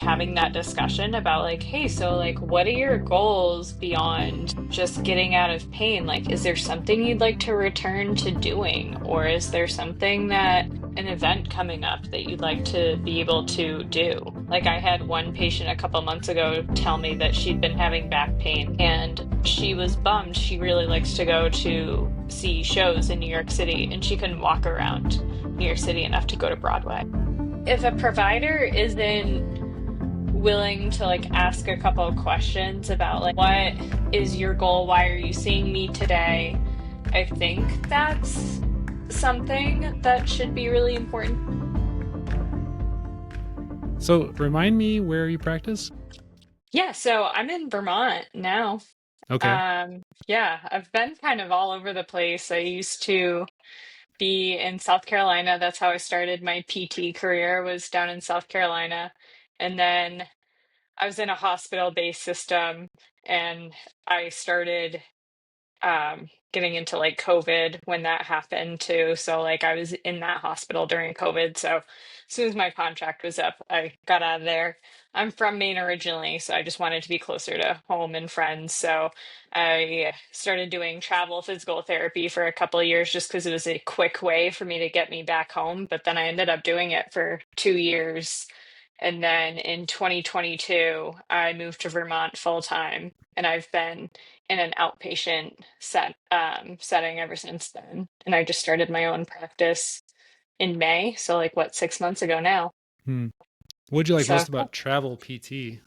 having that discussion about like, hey, so like what are your goals beyond just getting out of pain? Like, is there something you'd like to return to doing? Or is there something that an event coming up that you'd like to be able to do? Like I had one patient a couple months ago tell me that she'd been having back pain and she was bummed. She really likes to go to see shows in New York City and she couldn't walk around New York City enough to go to Broadway. If a provider isn't willing to like ask a couple of questions about like what is your goal? Why are you seeing me today? I think that's something that should be really important. So remind me where you practice? Yeah, so I'm in Vermont now. Okay. Yeah, I've been kind of all over the place. I used to be in South Carolina. That's how I started my PT career, was down in South Carolina. And then I was in a hospital-based system and I started getting into like COVID when that happened too. So like I was in that hospital during COVID. So as soon as my contract was up, I got out of there. I'm from Maine originally, so I just wanted to be closer to home and friends. So I started doing travel physical therapy for a couple of years just because it was a quick way for me to get me back home. But then I ended up doing it for 2 years. And then in 2022, I moved to Vermont full time, and I've been in an outpatient setting ever since then. And I just started my own practice in May, so like what, 6 months ago now. Hmm. What'd you like So most about travel PT?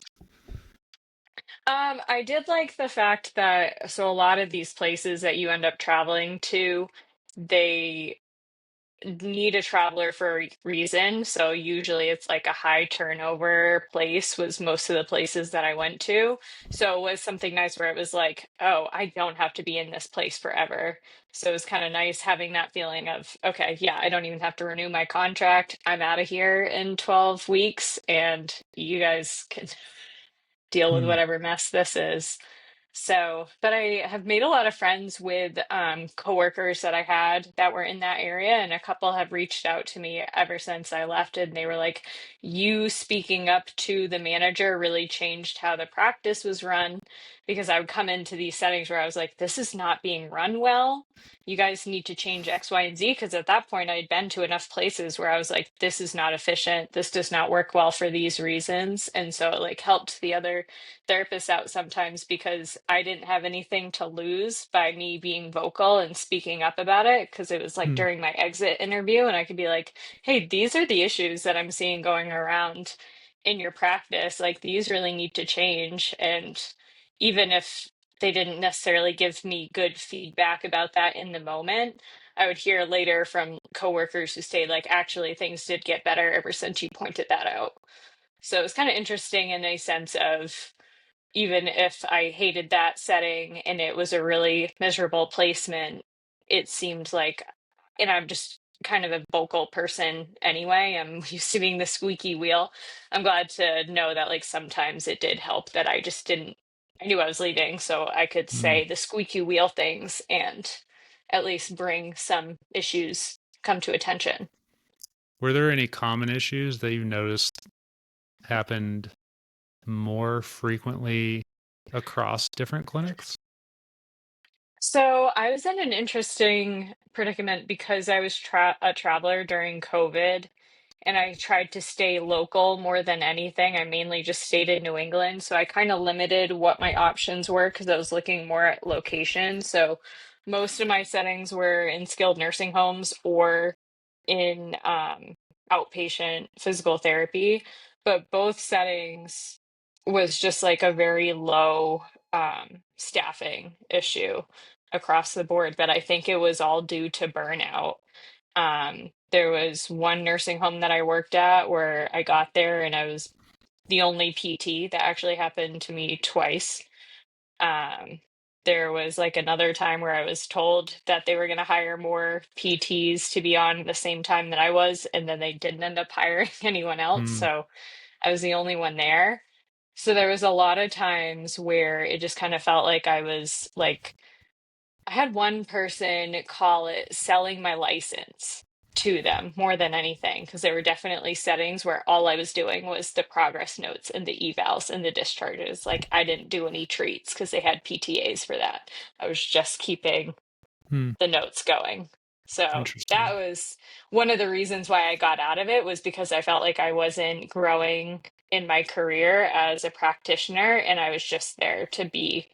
I did like the fact that so a lot of these places that you end up traveling to, they need a traveler for a reason. So usually it's like a high turnover place was most of the places that I went to. So it was something nice where it was like, oh, I don't have to be in this place forever. So it was kind of nice having that feeling of, okay, yeah, I don't even have to renew my contract. I'm out of here in 12 weeks and you guys can deal with Hmm. whatever mess this is. So, but I have made a lot of friends with coworkers that I had that were in that area, and a couple have reached out to me ever since I left, and they were like, "You speaking up to the manager really changed how the practice was run." Because I would come into these settings where I was like, "This is not being run well. You guys need to change X, Y, and Z." Because at that point, I had been to enough places where I was like, "This is not efficient. This does not work well for these reasons," and so it like helped the other therapists out sometimes because I didn't have anything to lose by me being vocal and speaking up about it because it was like Hmm. during my exit interview and I could be like, "Hey, these are the issues that I'm seeing going around in your practice. Like these really need to change." And even if they didn't necessarily give me good feedback about that in the moment, I would hear later from coworkers who stayed like, "Actually, things did get better ever since you pointed that out." So it was kind of interesting in a sense of even if I hated that setting and it was a really miserable placement, it seemed like, and I'm just kind of a vocal person anyway. I'm used to being the squeaky wheel. I'm glad to know that, like, sometimes it did help that I just didn't, I knew I was leaving, so I could Hmm. say the squeaky wheel things and at least bring some issues come to attention. Were there any common issues that you noticed happened more frequently across different clinics? So I was in an interesting predicament because I was a traveler during COVID and I tried to stay local more than anything. I mainly just stayed in New England. So I kind of limited what my options were because I was looking more at location. So most of my settings were in skilled nursing homes or in outpatient physical therapy. But both settings was just like a very low staffing issue across the board. But I think it was all due to burnout. There was one nursing home that I worked at where I got there and I was the only PT. That actually happened to me twice. Um, there was like another time where I was told that they were going to hire more PTs to be on the same time that I was, and then they didn't end up hiring anyone else. Hmm. So I was the only one there. So there was a lot of times where it just kind of felt like I was like, I had one person call it selling my license. to them more than anything, because there were definitely settings where all I was doing was the progress notes and the evals and the discharges. Like I didn't do any treats because they had PTAs for that. I was just keeping Hmm. the notes going. So that Interesting. was one of the reasons why I got out of it, was because I felt like I wasn't growing in my career as a practitioner, and I was just there to be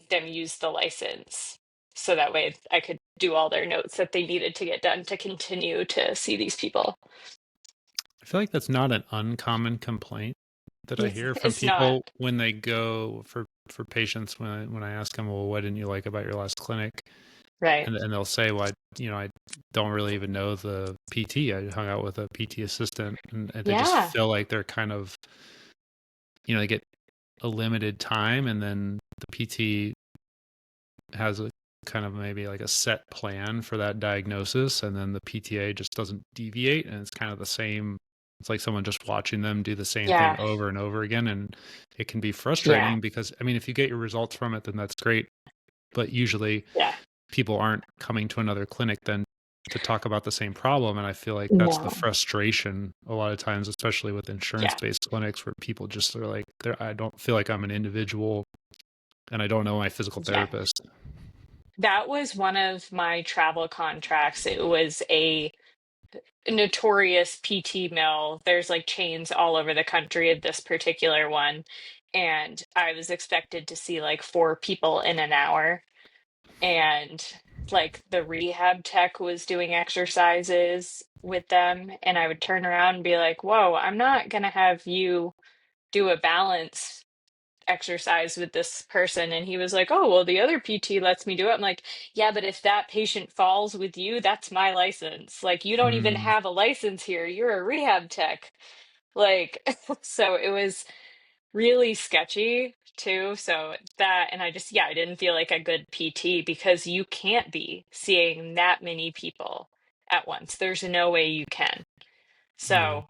them use the license. So that way I could do all their notes that they needed to get done to continue to see these people. I feel like that's not an uncommon complaint that I hear from It's not, people when they go for patients when I ask them, well, what didn't you like about your last clinic? right. And they'll say, well, I don't really even know the PT. I hung out with a PT assistant, and they just Yeah. feel like they're kind of, they get a limited time, and then the PT has a kind of maybe like a set plan for that diagnosis, and then the PTA just doesn't deviate, and it's kind of the same. It's like someone just watching them do the same thing Yeah. over and over again, and it can be Yeah. frustrating because, I mean, if you get your results from it, then that's great, but usually Yeah. people aren't coming to another clinic then to talk about the same problem, and I feel like that's the No. frustration a lot of times, especially with Yeah. insurance-based clinics, where people just are like, I don't feel like I'm an individual, and I don't know my physical Yeah. therapist. That was one of my travel contracts. It was a notorious PT mill. There's like chains all over the country of this particular one. And I was expected to see like four people in an hour. And like the rehab tech was doing exercises with them. And I would turn around and be like, whoa, I'm not going to have you do a balance exercise with this person. And he was like, oh, well, the other PT lets me do it. I'm like, yeah, but if that patient falls with you, that's my license. Like, you don't even Mm, have a license here. You're a rehab tech. Like, so it was really sketchy too. So that, and I just, yeah, I didn't feel like a good PT because you can't be seeing that many people at once. There's no way you can. yeah. So,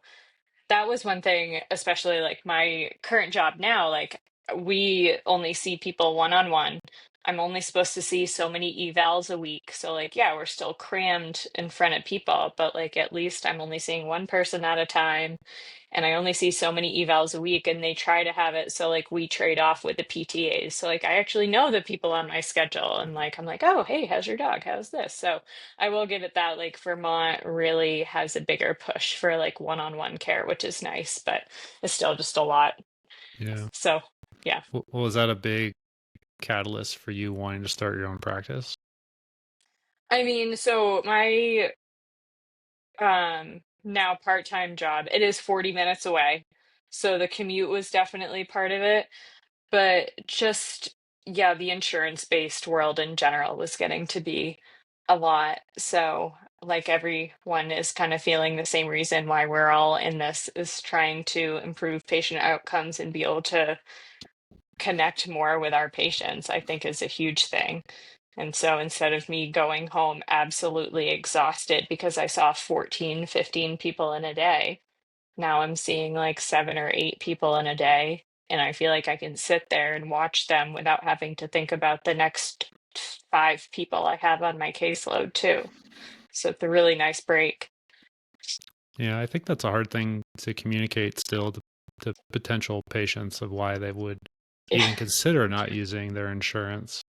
that was one thing, especially like my current job now, like we only see people one on one. I'm only supposed to see so many evals a week. So like, yeah, we're still crammed in front of people, but like at least I'm only seeing one person at a time. And I only see so many evals a week, and they try to have it so like we trade off with the PTAs. So like I actually know the people on my schedule, and like I'm like, "Oh, hey, how's your dog? How's this?" So I will give it that, like Vermont really has a bigger push for like one-on-one care, which is nice, but it's still just a lot. Yeah. So, yeah. Well, was that a big catalyst for you wanting to start your own practice? I mean, so my now part-time job, it is 40 minutes away. So the commute was definitely part of it. But just, yeah, the insurance-based world in general was getting to be a lot. So, like everyone is kind of feeling the same reason why we're all in this, is trying to improve patient outcomes and be able to connect more with our patients, I think is a huge thing. And so instead of me going home absolutely exhausted because I saw 14, 15 people in a day, now I'm seeing like 7 or 8 people in a day, and I feel like I can sit there and watch them without having to think about the next 5 people I have on my caseload too. So it's a really nice break. Yeah, I think that's a hard thing to communicate still to potential patients of why they would even consider not using their insurance.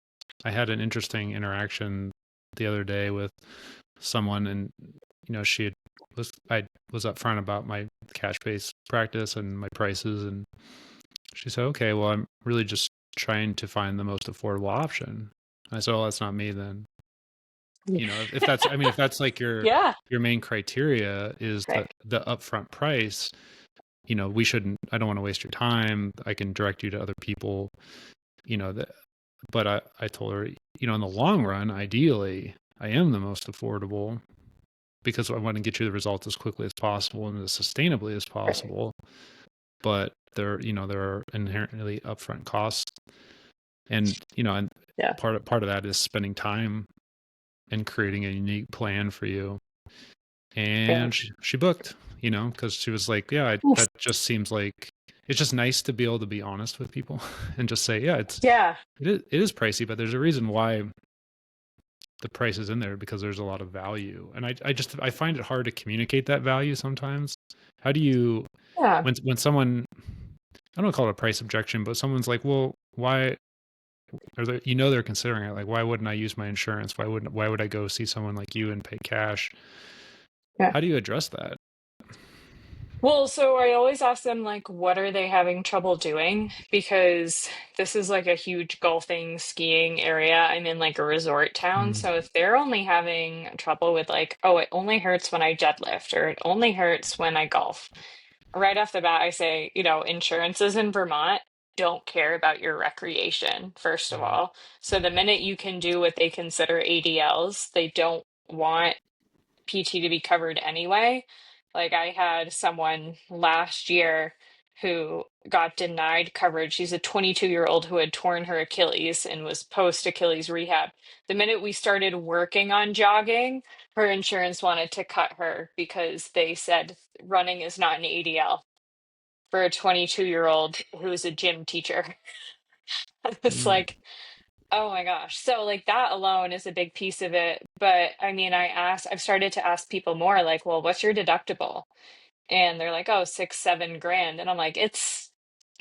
I had an interesting interaction the other day with someone, and she I was upfront about my cash based practice and my prices, and she said, okay, well, I'm really just trying to find the most affordable option. I said, well, that's not me then. If that's, I mean, if that's like Yeah, your main criteria is right. the upfront price, we shouldn't, I don't want to waste your time. I can direct you to other people, that, but I told her, in the long run, ideally, I am the most affordable because I want to get you the results as quickly as possible and as sustainably as Right. possible. But there are inherently upfront costs, and and Yeah. part of that is spending time and creating a unique plan for you. Right. And she booked, because she was like, yeah, Oof. that just seems like it's just nice to be able to be honest with people and just say, yeah, Yeah. it is pricey, but there's a reason why the price is in there because there's a lot of value. And I find it hard to communicate that value sometimes. How do you Yeah. when someone, I don't call it a price objection, but someone's like, well, why, or they're considering it, like, why wouldn't I use my insurance? Why would I go see someone like you and pay cash? Yeah. How do you address that? Well, so I always ask them, like, what are they having trouble doing? Because this is like a huge golfing, skiing area. I'm in like a resort town. Mm, So if they're only having trouble with, like, oh, it only hurts when I deadlift or it only hurts when I golf, right off the bat, I say, insurances in Vermont don't care about your recreation, first of right. all. So the minute you can do what they consider ADLs, they don't want PT to be covered anyway. Like I had someone last year who got denied coverage. She's a 22-year-old who had torn her Achilles and was post Achilles rehab. The minute we started working on jogging, her insurance wanted to cut her because they said running is not an ADL for a 22-year-old who is a gym teacher. It's Mm, like, oh my gosh. So like that alone is a big piece of it. But I mean, I've started to ask people more like, well, what's your deductible? And they're like, oh, 6, 7 grand. And I'm like, it's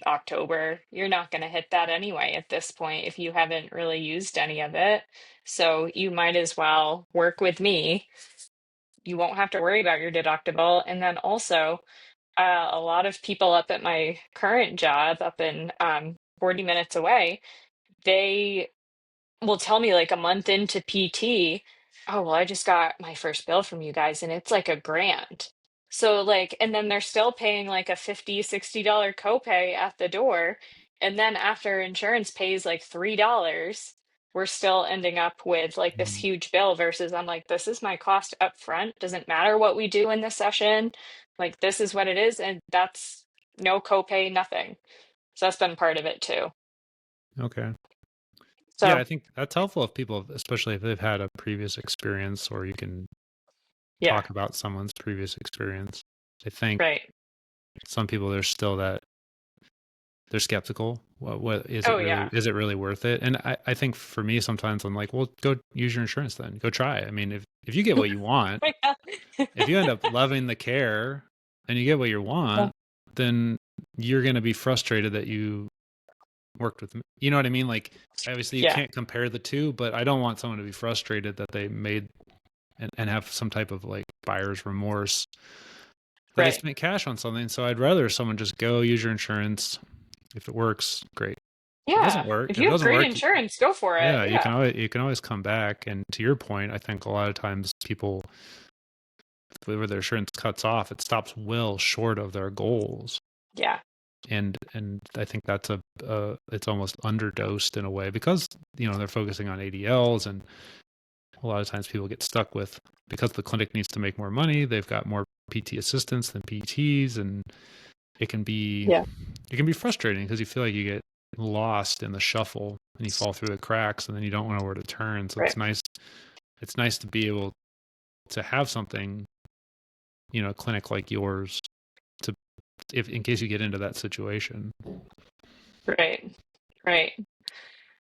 October. You're not going to hit that anyway at this point if you haven't really used any of it. So you might as well work with me. You won't have to worry about your deductible. And then also, a lot of people up at my current job, up in 40 minutes away, they will tell me like a month into PT, oh, well, I just got my first bill from you guys and it's like 1 grand. So like, and then they're still paying like a 50, $60 copay at the door. And then after insurance pays like $3, we're still ending up with like this mm. huge bill versus I'm like, this is my cost up front. Doesn't matter what we do in this session. Like this is what it is. And that's no copay, nothing. So that's been part of it too. Okay. Yeah, I So think that's helpful if people, especially if they've had a previous experience, or you can yeah, talk about someone's previous experience. I think right. some people, there's still that they're skeptical. What Oh yeah. is it really worth it? And I think for me, sometimes I'm like, well, go use your insurance then. Go try it. I mean, if you get what you want, if you end up loving the care and you get what you Yeah. want, then you're going to be frustrated that you worked with me. You know what I mean? Like, obviously you Yeah. can't compare the two, but I don't want someone to be frustrated that they made and have some type of like buyer's remorse that they Right. spent cash on something. So I'd rather someone just go use your insurance. If it works, great. If it doesn't Yeah. work, If if it you have doesn't great work, insurance, go for it. yeah, Yeah. you can always come back. And to your point, I think a lot of times people, where their insurance cuts off, it stops well short of their goals. Yeah. And I think that's it's almost underdosed in a way because they're focusing on ADLs, and a lot of times people get stuck with, because the clinic needs to make more money, they've got more PT assistants than PTs, and it can be Yeah. it can be frustrating because you feel like you get lost in the shuffle and you fall through the cracks, and then you don't know where to turn. So Right. it's nice to be able to have something, a clinic like yours, to, if in case you get into that situation. Right. Right.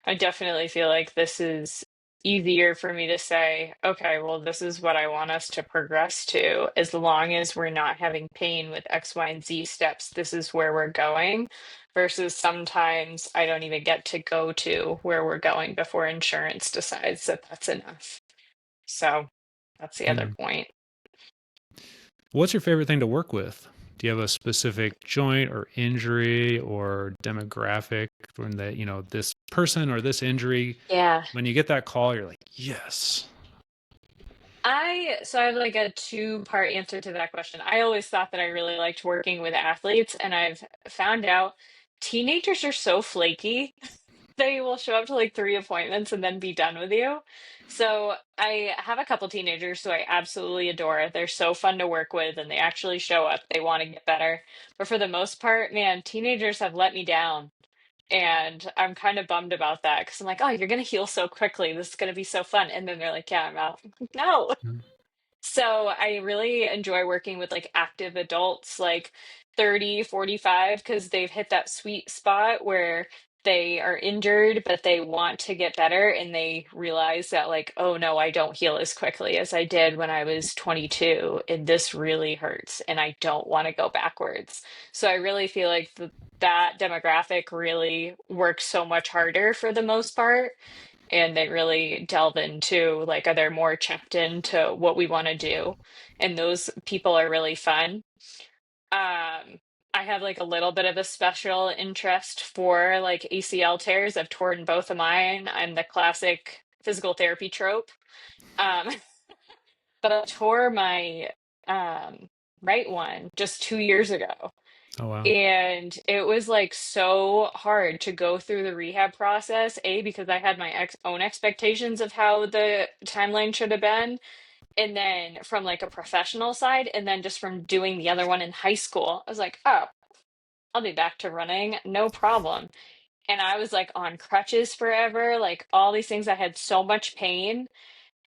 I definitely feel like this is easier for me to say, okay, well, this is what I want us to progress to. As long as we're not having pain with X, Y, and Z steps, this is where we're going. Versus sometimes I don't even get to go to where we're going before insurance decides that that's enough. So that's the other Yeah. point. What's your favorite thing to work with? Do you have a specific joint or injury or demographic when that, this person or this injury, Yeah. when you get that call, you're like, yes. So I have like a two-part answer to that question. I always thought that I really liked working with athletes, and I've found out teenagers are so flaky. They will show up to like 3 appointments and then be done with you. So I have a couple teenagers who I absolutely adore. They're so fun to work with and they actually show up. They want to get better. But for the most part, man, teenagers have let me down. And I'm kind of bummed about that because I'm like, oh, you're going to heal so quickly. This is going to be so fun. And then they're like, yeah, I'm out. No. Mm. So I really enjoy working with like active adults, like 30, 45, because they've hit that sweet spot where they are injured, but they want to get better, and they realize that, like, oh no, I don't heal as quickly as I did when I was 22, and this really hurts, and I don't want to go backwards. So I really feel like that demographic really works so much harder for the most part, and they really delve into, like, are they more checked into what we want to do, and those people are really fun. I have like a little bit of a special interest for like ACL tears. I've torn both of mine. I'm the classic physical therapy trope. Um, but I tore my um, right one just 2 years ago. Oh wow. And it was like so hard to go through the rehab process, A, because I had my own expectations of how the timeline should have been. And then from like a professional side, and then just from doing the other one in high school, I was like, oh, I'll be back to running, no problem. And I was like on crutches forever, like all these things. I had so much pain.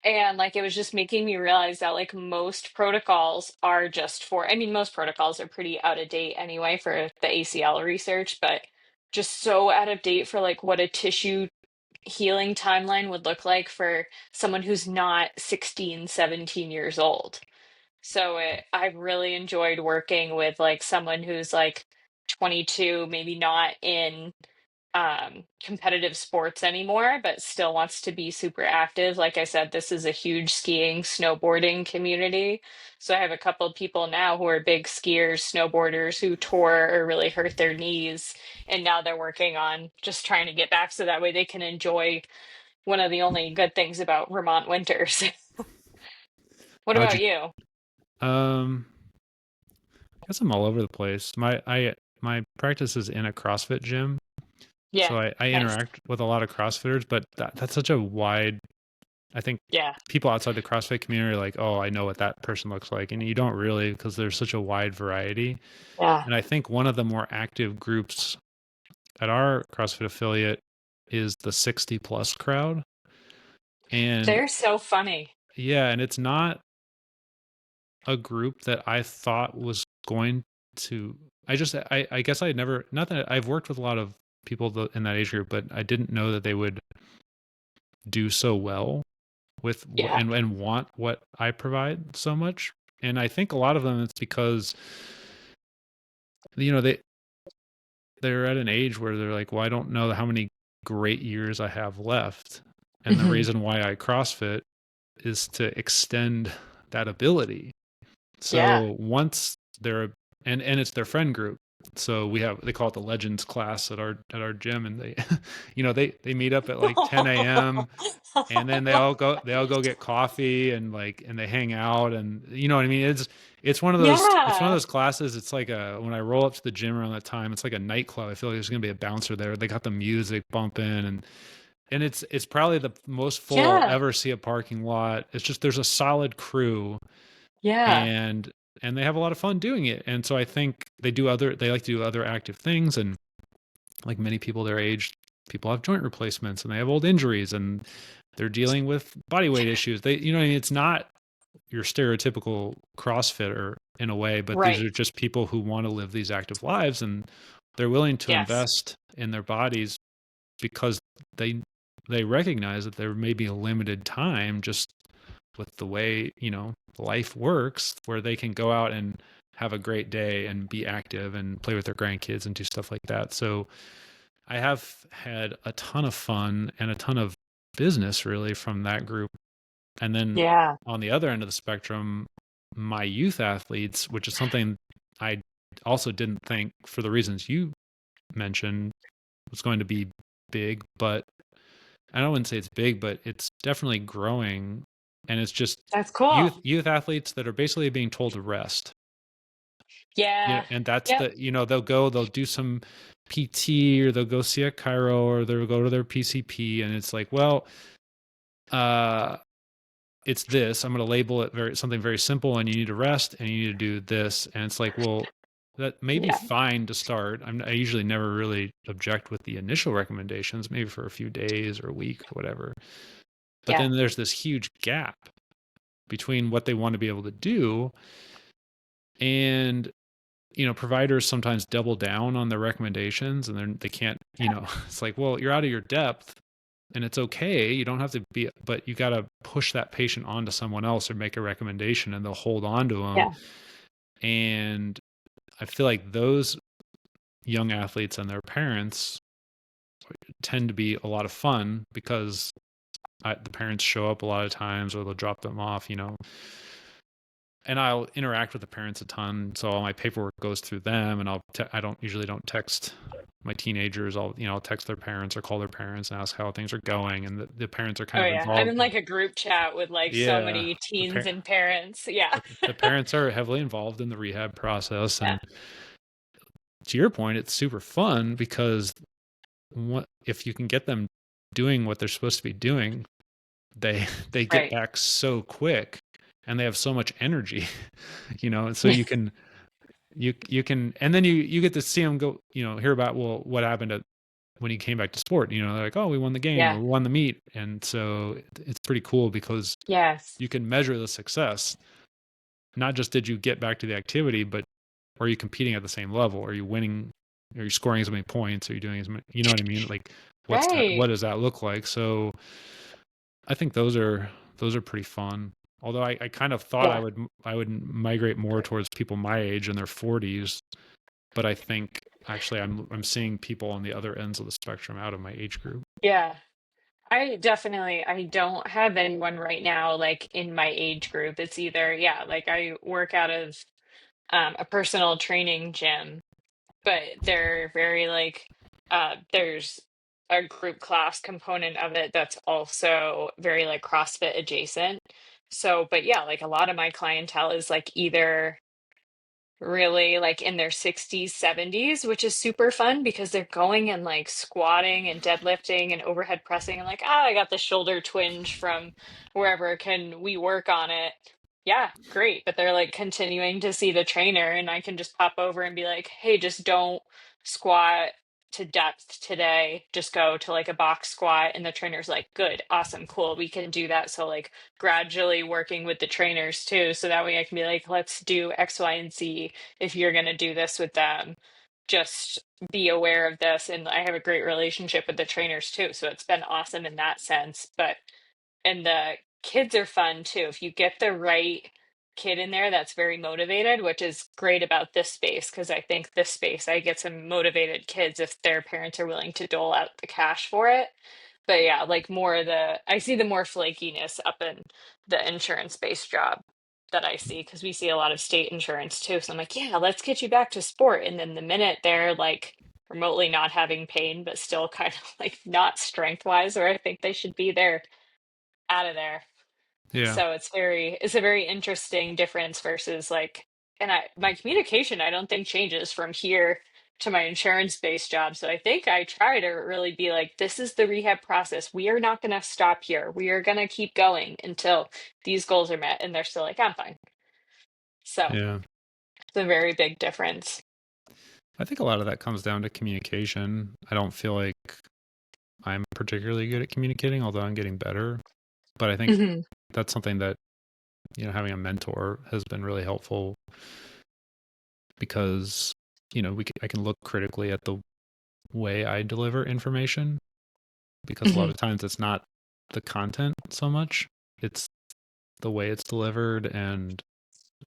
And like it was just making me realize that like most protocols are just for, I mean, most protocols are pretty out of date anyway for the ACL research, but just so out of date for like what a tissue healing timeline would look like for someone who's not 16, 17 years old. So I've really enjoyed working with like someone who's like 22, maybe not in competitive sports anymore, but still wants to be super active. Like I said, this is a huge skiing, snowboarding community. So I have a couple of people now who are big skiers, snowboarders who tore or really hurt their knees. And now they're working on just trying to get back so that way they can enjoy one of the only good things about Vermont winters. What How'd about you? you? Um, I guess I'm all over the place. My practice is in a CrossFit gym, Yeah, so I nice. interact with a lot of CrossFitters, but that's such a wide. I think Yeah, people outside the CrossFit community are like, oh, I know what that person looks like, and you don't really because there's such a wide variety. yeah. And I think one of the more active groups at our CrossFit affiliate is the 60 plus crowd, and They're so funny. yeah, and it's not a group that I thought was going to. I guess I never, not that I've worked with a lot of people in that age group, but I didn't know that they would do so well with Yeah, and want what I provide so much. And I think a lot of them it's because you know they're at an age where they're like, well, I don't know how many great years I have left, and the hmm, reason why I CrossFit is to extend that ability. yeah. So once they're and it's their friend group. So they call it the Legends class at our gym, and they they meet up at like 10 a.m. and then they all go get coffee and and they hang out, and you know what I mean. It's one of Yeah, those classes. It's like a when I roll up to the gym around that time, it's like a nightclub. I feel like there's gonna be a bouncer there. They got the music bumping, and it's probably the most full I'll yeah, ever see a parking lot. It's just there's a solid crew, yeah. and they have a lot of fun doing it. And so I think they like to do other active things, and like many people their age, people have joint replacements and they have old injuries and they're dealing with body weight issues. They you know what I mean, it's not your stereotypical CrossFitter in a way, but these Right. are just people who want to live these active lives, and they're willing to Yes. invest in their bodies because they they recognize that there may be a limited time just with the way life works, where they can go out and have a great day and be active and play with their grandkids and do stuff like that. So I have had a ton of fun and a ton of business really from that group. And then Yeah. on the other end of the spectrum, my youth athletes, which is something I also didn't think for the reasons you mentioned was going to be big, but I don't want to say it's big, but it's definitely growing. And it's just That's cool. youth athletes that are basically being told to rest. Yeah. And that's Yep. they'll do some PT, or they'll go see a chiro, or they'll go to their PCP, and it's like, well, uh, it's this. I'm going to label it something very simple, and you need to rest, and you need to do this, and it's like, well, that may be Yeah. fine to start. I usually never really object with the initial recommendations, maybe for a few days or a week or whatever. But Yeah. then there's this huge gap between what they want to be able to do and providers sometimes double down on their recommendations, and then they can't, it's like, well, you're out of your depth, and it's okay. You don't have to be, but you got to push that patient onto someone else or make a recommendation, and they'll hold on to them. Yeah. And I feel like those young athletes and their parents tend to be a lot of fun because the parents show up a lot of times, or they'll drop them off, and I'll interact with the parents a ton. So all my paperwork goes through them, and I don't usually don't text my teenagers. I'll text their parents or call their parents and ask how things are going. And the parents are kind Oh of yeah. I'm involved. in like a group chat with like so Yeah. many The, teens par- and parents. Yeah. the parents are heavily involved in the rehab process. Yeah. And to your point, it's super fun because if you can get them doing what they're supposed to be doing, they get Right. back so quick, and they have so much energy, and so you can, and then you get to see them go, hear about, well, what happened when he came back to sport. They're like, oh, we won the game, or Yeah. we won the meet. And so it's pretty cool because Yes. you can measure the success. Not just did you get back to the activity, but are you competing at the same level? Are you winning? Are you scoring as many points? Are you doing as many, you know what I mean? Like, what Right. does that look like? So I think those are pretty fun. Although I kind of thought Yeah. I would migrate more towards people my age in their 40s, but I think actually I'm seeing people on the other ends of the spectrum out of my age group. Yeah. I don't have anyone right now like in my age group. It's either, yeah, like I work out of a personal training gym, but they're very like there's a group class component of it that's also very like CrossFit adjacent. So, but yeah, like a lot of my clientele is like either really like in their 60s, 70s, which is super fun because they're going and like squatting and deadlifting and overhead pressing and like, I got the shoulder twinge from wherever. Can we work on it? Yeah, great. But they're like continuing to see the trainer, and I can just pop over and be like, hey, just don't squat to depth today. Just go to like a box squat. And the trainer's like, good, awesome, cool. We can do that. So, like, gradually working with the trainers too. So that way I can be like, let's do X, Y, and Z if you're going to do this with them. Just be aware of this. And I have a great relationship with the trainers too. So it's been awesome in that sense. But, and the kids are fun too. If you get the right kid in there that's very motivated, which is great about this space, because I think this space, I get some motivated kids if their parents are willing to dole out the cash for it. But yeah, like more I see the more flakiness up in the insurance-based job that I see, because we see a lot of state insurance too. So I'm like, yeah, let's get you back to sport. And then the minute they're like remotely not having pain, but still kind of like not strength-wise where I think they should be, they're out of there. Yeah. So it's a very interesting difference versus like, and my communication I don't think changes from here to my insurance based job. So I think I try to really be like, this is the rehab process. We are not going to stop here. We are going to keep going until these goals are met. And they're still like, I'm fine. So Yeah. it's a very big difference. I think a lot of that comes down to communication. I don't feel like I'm particularly good at communicating, although I'm getting better. But I think Hmm. that's something that, having a mentor has been really helpful because, I can look critically at the way I deliver information, because a lot Hmm. of times it's not the content so much, it's the way it's delivered. And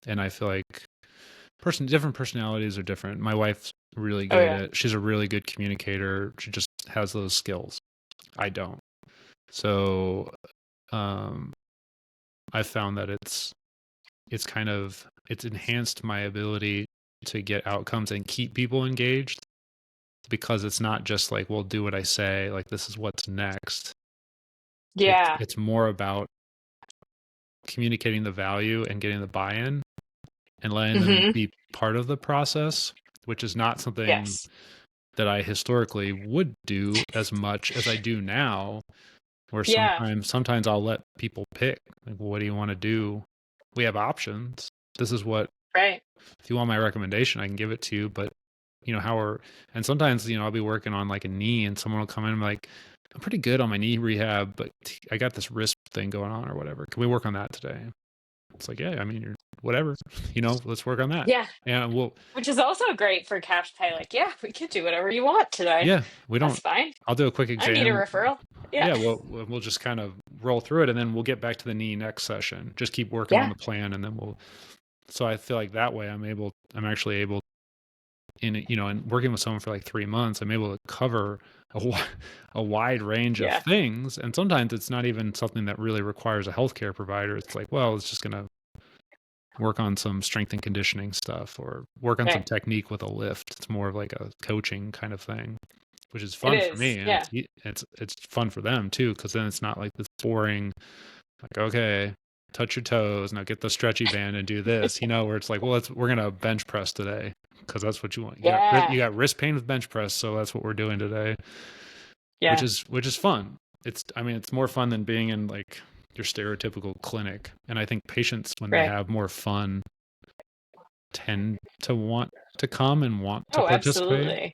I feel like different personalities are different. My wife's really Oh good yeah. at, she's a really good communicator. She just has those skills. I don't. So, um, I found that it's enhanced my ability to get outcomes and keep people engaged, because it's not just like, well, do what I say, like this is what's next. It's Yeah. it's more about communicating the value and getting the buy-in and letting them Hmm. be part of the process, which is not something Yes. that I historically would do as much as I do now, where Yeah. sometimes I'll let people pick, like, well, what do you want to do? We have options. This is what, Right. if you want my recommendation, I can give it to you, but and sometimes, I'll be working on like a knee, and someone will come in and be like, I'm pretty good on my knee rehab, but I got this wrist thing going on or whatever. Can we work on that today? It's like, yeah, I mean, whatever, let's work on that. Yeah. And we'll, Which is also great for cash pay. Like, yeah, we can do whatever you want today. yeah, we That's don't, fine. I'll do a quick I need a exam. referral. Yeah. Yeah, we'll just kind of roll through it, and then we'll get back to the knee next session. Just keep working on Yeah. the plan, and then so I feel like that way I'm actually able and working with someone for like 3 months, I'm able to cover a wide range of Yeah. things. And sometimes it's not even something that really requires a healthcare provider. It's like, well, it's just going to work on some strength and conditioning stuff or work on some Okay. technique with a lift. It's more of like a coaching kind of thing, which is It fun for is. me. And Yeah. it's fun for them too. Cause then it's not like this boring, like, okay, touch your toes. Now get the stretchy band and do this, where it's like, well, we're going to bench press today because that's what you want. Yeah. You got wrist pain with bench press. So that's what we're doing today, which Yeah. is fun. It's more fun than being in like your stereotypical clinic. And I think patients, when they Right. have more fun, tend to want to come and want to Oh, participate. absolutely.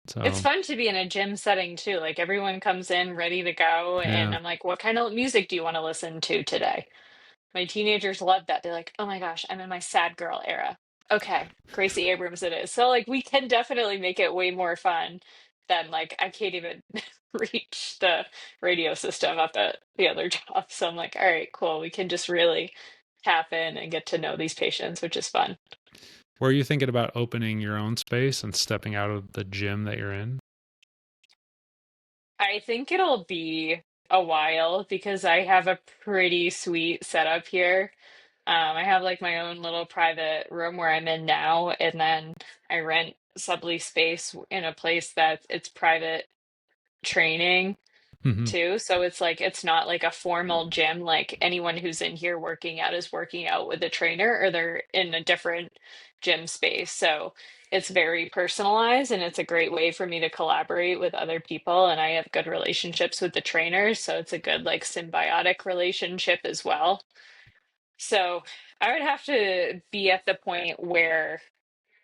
It's So fun to be in a gym setting too. Like everyone comes in ready to go, and yeah, I'm like, what kind of music do you want to listen to today? My teenagers love that. They're like, oh my gosh, I'm in my sad girl era. Okay, Gracie Abrams it is. So like we can definitely make it way more fun than like I can't even reach the radio system at the other job. So I'm like, all right, cool. We can just really tap in and get to know these patients, which is fun. were you thinking about opening your own space and stepping out of the gym that you're in? I think it'll be a while because I have a pretty sweet setup here. I have like my own little private room where I'm in now, and then I rent sublease space in a place that it's private training Hmm. too. So it's like it's not like a formal gym. Like anyone who's in here working out is working out with a trainer or they're in a different gym space. So it's very personalized and it's a great way for me to collaborate with other people. And I have good relationships with the trainers. So it's a good like symbiotic relationship as well. So I would have to be at the point where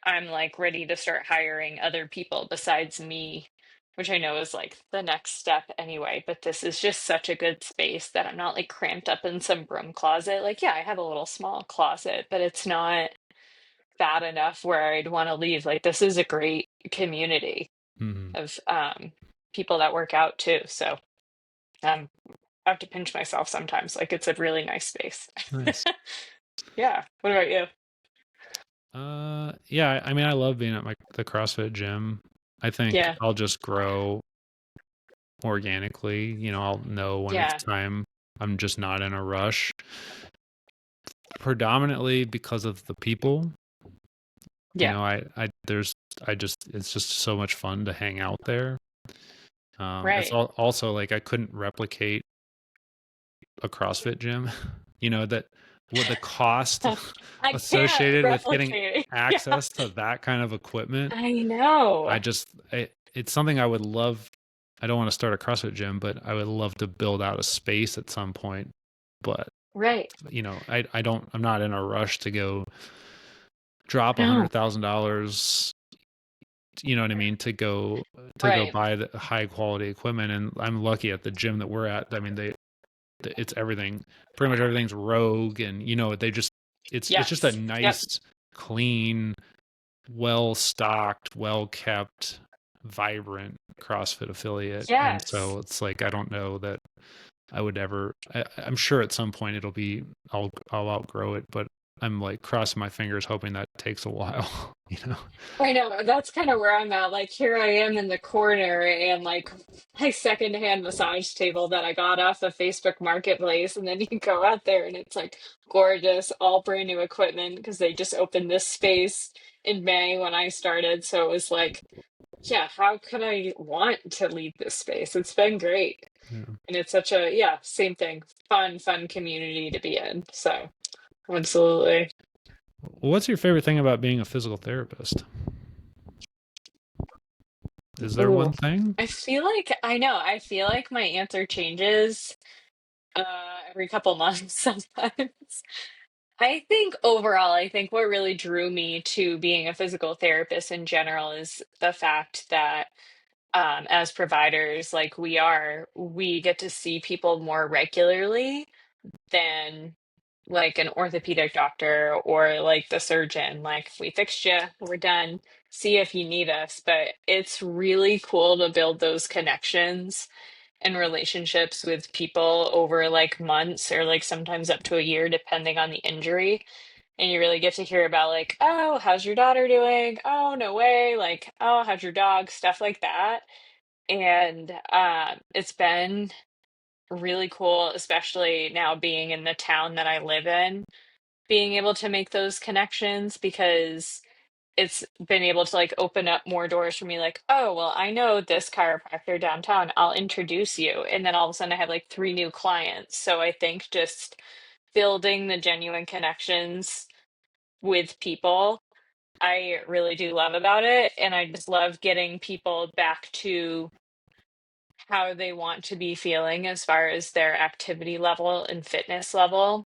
I'm like ready to start hiring other people besides me, which I know is like the next step anyway. But this is just such a good space that I'm not like cramped up in some broom closet. Like, yeah, I have a little small closet, but it's not bad enough where I'd want to leave. Like, this is a great community Hmm. of people that work out too. So I have to pinch myself sometimes. Like, it's a really nice space. Nice. Yeah. What about you? Yeah, I love being at the CrossFit gym. I think Yeah. I'll just grow organically. I'll know when it's Yeah. time. I'm just not in a rush. Predominantly because of the people. Yeah. It's just so much fun to hang out there. It's Right. also like I couldn't replicate a CrossFit gym. That what the cost I can't associated with getting replicate. Yeah, access to that kind of equipment. I know. It's something I would love. I don't want to start a CrossFit gym, but I would love to build out a space at some point. But Right. I'm not in a rush to go drop a No. $100,000. You know what I mean? To go Right. buy the high quality equipment. And I'm lucky at the gym that we're at. I mean, it's everything. Pretty much everything's Rogue, and it's just a Yes. Yep. nice, clean, well stocked, well kept, vibrant CrossFit affiliate. And Yes. so it's like I don't know that I would ever. I'm sure at some point I'll outgrow it, but I'm like crossing my fingers hoping that takes a while. I know. That's kind of where I'm at. Like here I am in the corner and like my secondhand massage table that I got off of Facebook Marketplace. And then you go out there and it's like gorgeous, all brand new equipment because they just opened this space in May when I started. So it was like, yeah, how could I want to leave this space? It's been great. Yeah. And it's such a, yeah, same thing. Fun community to be in. So absolutely. What's your favorite thing about being a physical therapist? Is there Ooh. one thing? I feel like I know. I feel like my answer changes every couple months sometimes. I think overall, I think what really drew me to being a physical therapist in general is the fact that as providers, like we get to see people more regularly than like an orthopedic doctor or like the surgeon. Like, we fixed you, we're done. See if you need us. But it's really cool to build those connections and relationships with people over like months or like sometimes up to a year, depending on the injury. And you really get to hear about like, oh, how's your daughter doing? Oh, no way. Like, oh, how's your dog? Stuff like that. And it's been really cool, especially now being in the town that I live in, being able to make those connections because it's been able to like open up more doors for me. Like, oh, well, I know this chiropractor downtown. I'll introduce you. And then all of a sudden I have like three new clients. So I think just building the genuine connections with people, I really do love about it. And I just love getting people back to how they want to be feeling as far as their activity level and fitness level.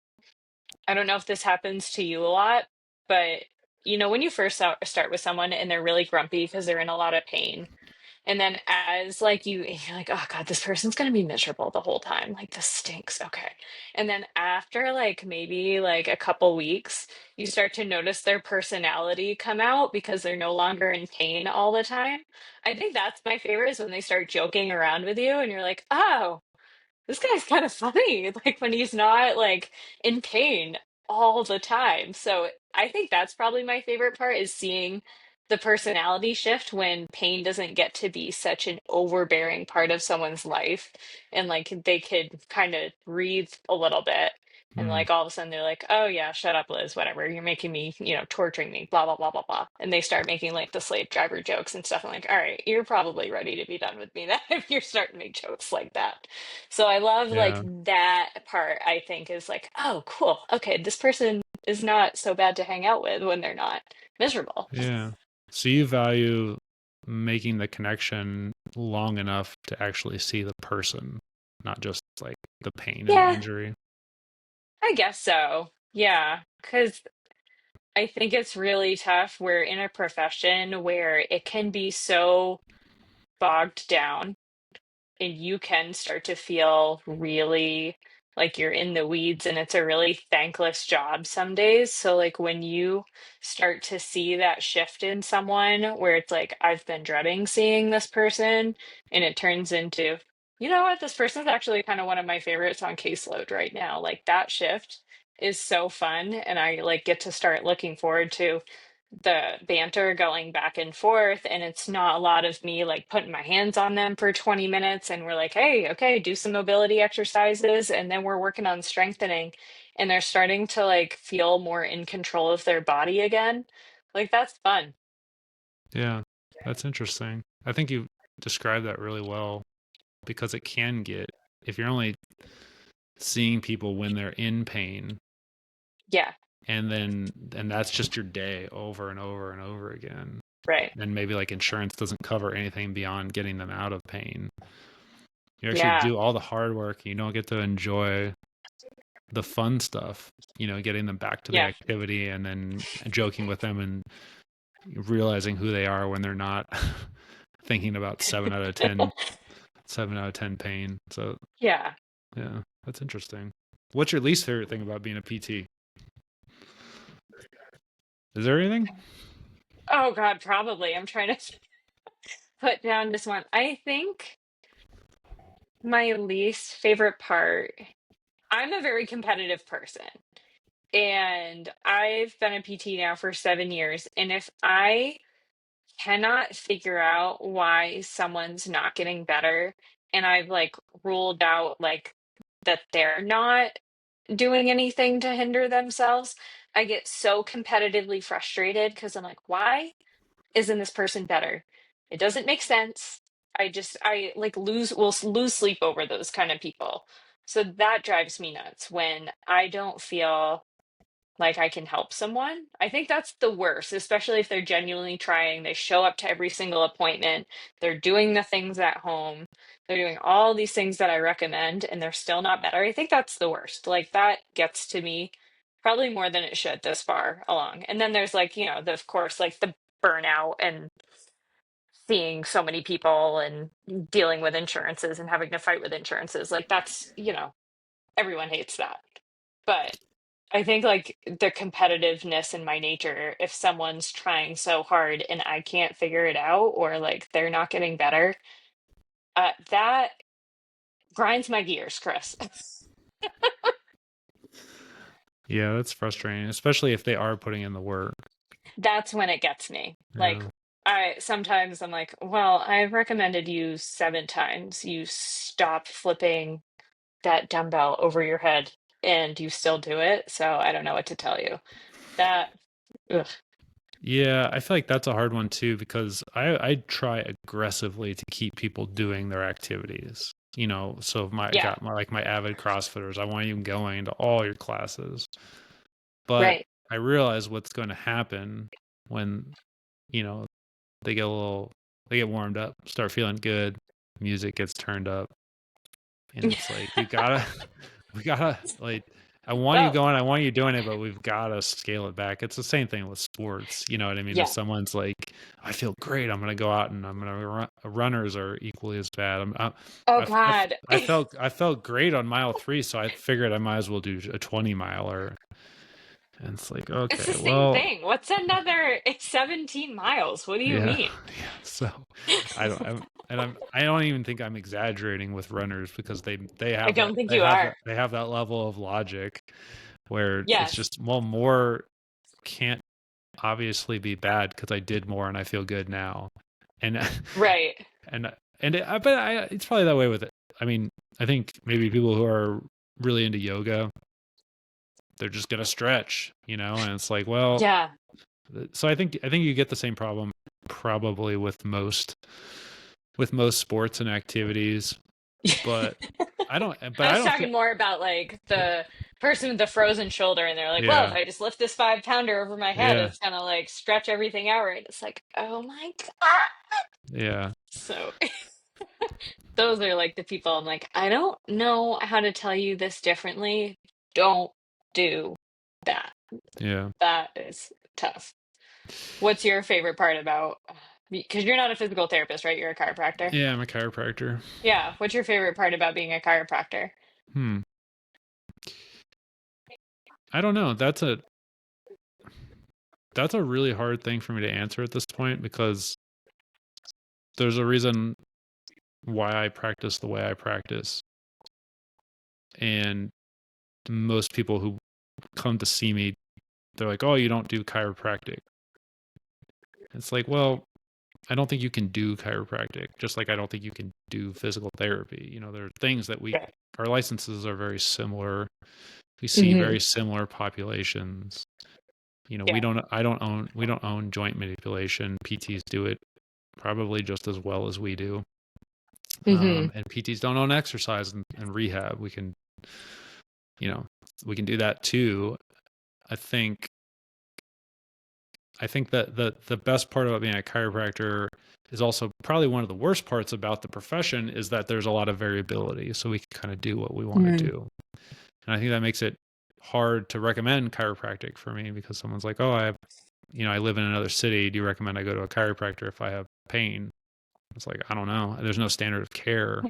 I don't know if this happens to you a lot, but when you first start with someone and they're really grumpy because they're in a lot of pain, and then as like you're like, oh God, this person's gonna be miserable the whole time. Like, this stinks. Okay. And then after like maybe like a couple weeks, you start to notice their personality come out because they're no longer in pain all the time. I think that's my favorite is when they start joking around with you and you're like, oh, this guy's kind of funny, like when he's not like in pain all the time. So I think that's probably my favorite part is seeing the personality shift when pain doesn't get to be such an overbearing part of someone's life and like they could kind of breathe a little bit. And Mm, like all of a sudden they're like, oh yeah, shut up, Liz, whatever. You're making me, torturing me, blah, blah, blah, blah, blah. And they start making like the slave driver jokes and stuff. I'm like, all right, you're probably ready to be done with me then if you're starting to make jokes like that. So I love like yeah, that part, I think, is like, oh, cool. Okay, this person is not so bad to hang out with when they're not miserable. yeah. So you value making the connection long enough to actually see the person, not just like the pain and the Yeah, injury. I guess so. Yeah, because I think it's really tough. We're in a profession where it can be so bogged down and you can start to feel really like you're in the weeds and it's a really thankless job some days. So like when you start to see that shift in someone where it's like I've been dreading seeing this person and it turns into, you know what, this person's actually kind of one of my favorites on caseload right now. Like that shift is so fun and I like get to start looking forward to the banter going back and forth and it's not a lot of me like putting my hands on them for 20 minutes and we're like, hey, okay, do some mobility exercises and then we're working on strengthening and they're starting to like feel more in control of their body again. Like that's fun. Yeah, that's interesting. I think you described that really well because it can get, if you're only seeing people when they're in pain Yeah, and that's just your day over and over and over again. right. And maybe like insurance doesn't cover anything beyond getting them out of pain. You actually Yeah, do all the hard work. You don't get to enjoy the fun stuff, getting them back to the yeah. activity and then joking with them and realizing who they are when they're not thinking about 7 out of 10 pain. So Yeah. yeah, that's interesting. What's your least favorite thing about being a PT? Is there anything? Oh God, probably. I'm trying to put down this one. I think my least favorite part, I'm a very competitive person. And I've been a PT now for 7 years. And if I cannot figure out why someone's not getting better, and I've like ruled out like that they're not doing anything to hinder themselves, I get so competitively frustrated because I'm like, why isn't this person better? It doesn't make sense. I like will lose sleep over those kind of people. So that drives me nuts when I don't feel like I can help someone. I think that's the worst, especially if they're genuinely trying. They show up to every single appointment. They're doing the things at home. They're doing all these things that I recommend and they're still not better. I think that's the worst. Like that gets to me probably more than it should this far along. And then there's like, of course, like the burnout and seeing so many people and dealing with insurances and having to fight with insurances. Like that's, everyone hates that. But I think like the competitiveness in my nature, if someone's trying so hard and I can't figure it out or like they're not getting better, that grinds my gears, Chris. Yeah, that's frustrating, especially if they are putting in the work. That's when it gets me. Like Yeah. I sometimes I'm like, well, I've recommended you 7 times. You stop flipping that dumbbell over your head and you still do it. So I don't know what to tell you. That ugh, Yeah, I feel like that's a hard one too because I try aggressively to keep people doing their activities. So if my yeah, got my like my avid CrossFitters, I want you going to all your classes. But right. I realize what's going to happen when, you know, they get warmed up, start feeling good, music gets turned up, and it's like we gotta we gotta like I want you Well, going, I want you doing it, but we've gotta scale it back. It's the same thing with sports. You know what I mean? If yeah. someone's like, I feel great, I'm gonna go out and I'm gonna run. Runners are equally as bad. Oh God. I felt great on mile 3, so I figured I might as well do a 20 miler. And it's like, It's okay, the same well, thing. What's another? It's 17 miles. What do you yeah, mean? yeah. So I don't even think I'm exaggerating with runners because I don't think you are. they have that level of logic where it's Yes. just, well, more can't obviously be bad because I did more and I feel good now. And Right. and but it's probably that way with it. I mean, I think maybe people who are really into yoga, they're just gonna stretch, and it's like, well, Yeah. so I think you get the same problem probably with most sports and activities, but I I was don't feel talking more about like the person with the frozen shoulder, and they're like, well, if yeah, I just lift this 5 pounder over my head, yeah, it's gonna like stretch everything out, right? It's like, oh my God. yeah, So those are like the people I'm like, I don't know how to tell you this differently. Don't do that. yeah, That is tough. What's your favorite part about, because you're not a physical therapist, right? You're a chiropractor. yeah. I'm a chiropractor. Yeah. What's your favorite part about being a chiropractor? Hmm. I don't know. That's a really hard thing for me to answer at this point because there's a reason why I practice the way I practice, and most people who come to see me, they're like, "Oh, you don't do chiropractic." It's like, well, I don't think you can do chiropractic, just like I don't think you can do physical therapy. There are things that Right. our licenses are very similar. We see Hmm. very similar populations. Yeah. We don't own joint manipulation. PTs do it probably just as well as we do. Hmm. And PTs don't own exercise and rehab. You know, we can do that too. I think I think that the best part about being a chiropractor is also probably one of the worst parts about the profession is that there's a lot of variability. So we can kind of do what we want to Hmm. do. And I think that makes it hard to recommend chiropractic for me because someone's like, oh, I live in another city. Do you recommend I go to a chiropractor if I have pain? It's like, I don't know. There's no standard of care.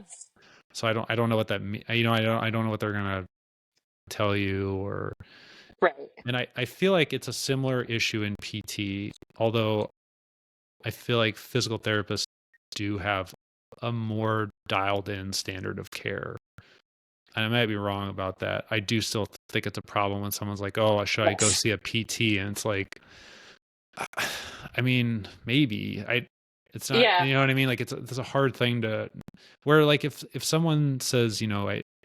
So I don't know what that means. I don't know what they're going to tell you Right. and I feel like it's a similar issue in PT, although I feel like physical therapists do have a more dialed in standard of care. And I might be wrong about that. I do still think it's a problem when someone's like, "Oh, should I go Yes. see a PT?" And it's like, I mean, maybe it's not. Yeah. You know what I mean? Like it's a hard thing to where like if someone says,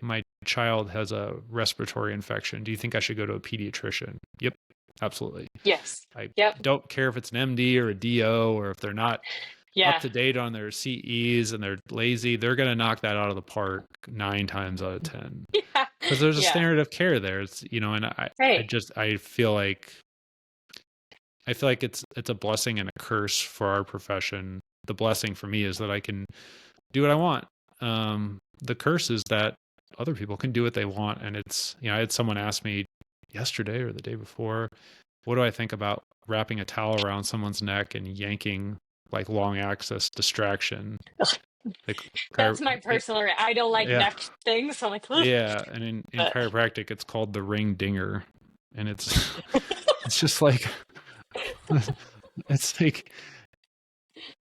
my child has a respiratory infection, do you think I should go to a pediatrician? Yep, absolutely. Yes. I Yep. don't care if it's an MD or a DO or if they're not up Yeah. to date on their CEs and they're lazy, they're going to knock that out of the park 9 times out of 10 Yeah. because there's a Yeah. standard of care there. And Right. I feel like it's a blessing and a curse for our profession. The blessing for me is that I can do what I want. The curse is that other people can do what they want. And I had someone ask me yesterday or the day before, what do I think about wrapping a towel around someone's neck and yanking like long axis distraction? Like, That's my personal. I don't like yeah, neck things. So I'm like, ugh. yeah. And in But chiropractic, it's called the ring dinger. And it's just like, it's like,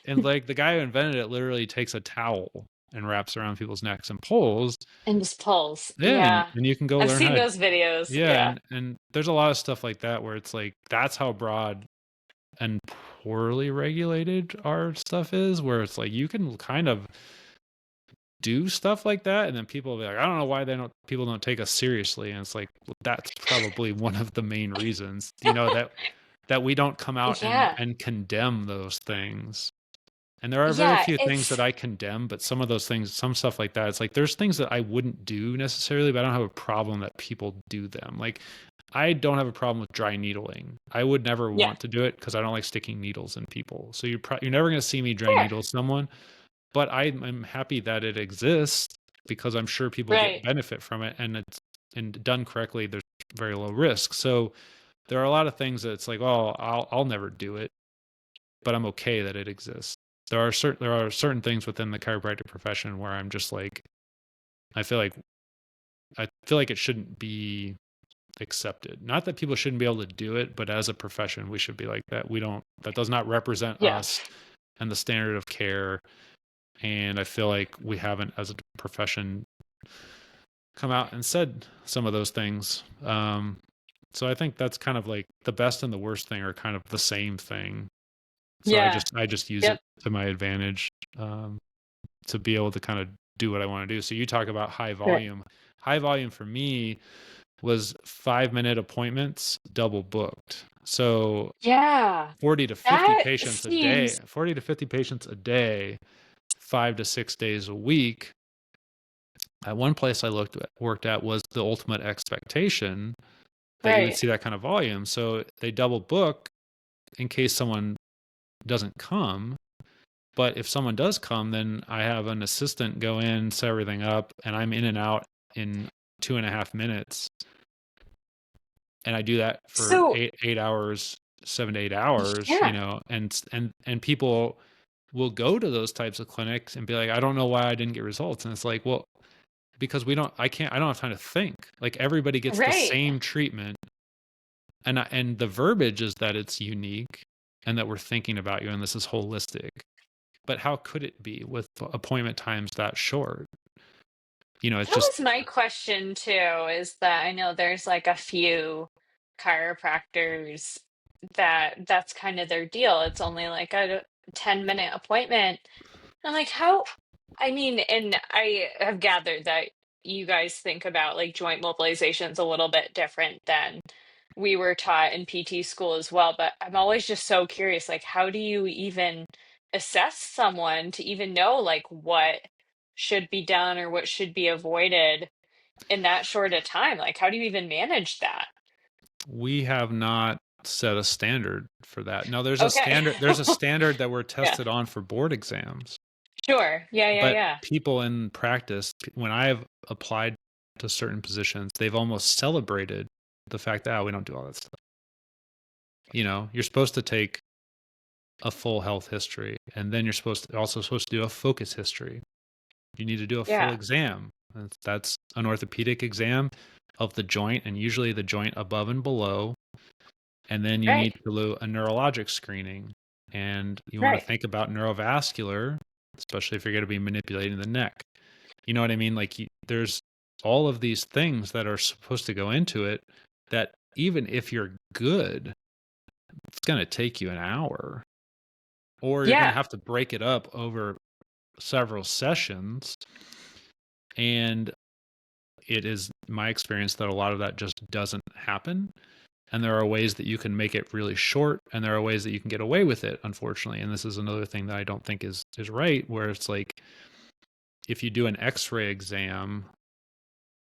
and like the guy who invented it literally takes a towel and wraps around people's necks and pulls. And just pulls. Yeah, Yeah. and you can go I've learn seen how to, those videos. yeah, Yeah. and there's a lot of stuff like that where it's like that's how broad and poorly regulated our stuff is, where it's like you can kind of do stuff like that and then people will be like, I don't know why people don't take us seriously. And it's like, well, that's probably one of the main reasons, that we don't come out and Yeah. condemn those things. And there are very Yeah. few things that It's I condemn, but some of those things, some stuff like that, it's like there's things that I wouldn't do necessarily, but I don't have a problem that people do them. Like I don't have a problem with dry needling. I would never yeah. want to do it because I don't like sticking needles in people. So you're never going to see me dry Sure. needle someone, but I'm happy that it exists because I'm sure people get Right. benefit from it, and it's and done correctly. There's very low risk. So there are a lot of things that it's like, oh, I'll never do it, but I'm okay that it exists. There are certain things within the chiropractic profession where I'm just like, I feel like it shouldn't be accepted. Not that people shouldn't be able to do it, but as a profession, we should be like that. That does not represent Yeah. us and the standard of care. And I feel like we haven't, as a profession, come out and said some of those things. So I think that's kind of like the best and the worst thing are kind of the same thing. So I Yeah. just use it Yep. to my advantage, to be able to kind of do what I want to do. So you talk about high Right. volume. High volume for me was 5-minute appointments, double booked. So Yeah. 40 to 50 That patients a day, seems 40 to 50 patients a day, 5 to 6 days a week. At one place I worked at was the ultimate expectation that you would right. see that kind of volume. So they double book in case someone doesn't come. But if someone does come, then I have an assistant go in, set everything up, and I'm in and out in 2.5 minutes. And I do that for So, 8 hours, 7 to 8 hours, yeah. and people will go to those types of clinics and be like, I don't know why I didn't get results. And it's like, well, because I don't have time to think. Like everybody gets the Right. same treatment. And the verbiage is that it's unique and that we're thinking about you and this is holistic. But how could it be with appointment times that short? It's That just was my question too, is that I know there's like a few chiropractors that's kind of their deal. It's only like a 10-minute appointment. I'm like, how? I mean, and I have gathered that you guys think about like joint mobilizations a little bit different than we were taught in PT school as well. But I'm always just so curious, like, how do you even assess someone to even know like what should be done or what should be avoided in that short a time? Like, how do you even manage that? we have not set a standard for that. Now Okay. there's a standard that we're Yeah, tested on for board exams. sure. Yeah, yeah, But yeah. people in practice, when I've applied to certain positions, they've almost celebrated the fact that we don't do all that stuff. You're supposed to take a full health history, and then you're supposed to do a focus history. You need to do a full Yeah, exam. That's an orthopedic exam of the joint, and usually the joint above and below. And then you right, need to do a neurologic screening, and you want to right. think about neurovascular, especially if you're going to be manipulating the neck. You know what I mean? Like there's all of these things that are supposed to go into it that even if you're good, it's going to take you an hour, or you're going to Yeah, have to break it up over several sessions. And it is my experience that a lot of that just doesn't happen. And there are ways that you can make it really short, and there are ways that you can get away with it, unfortunately. And this is another thing that I don't think is right, where it's like if you do an x-ray exam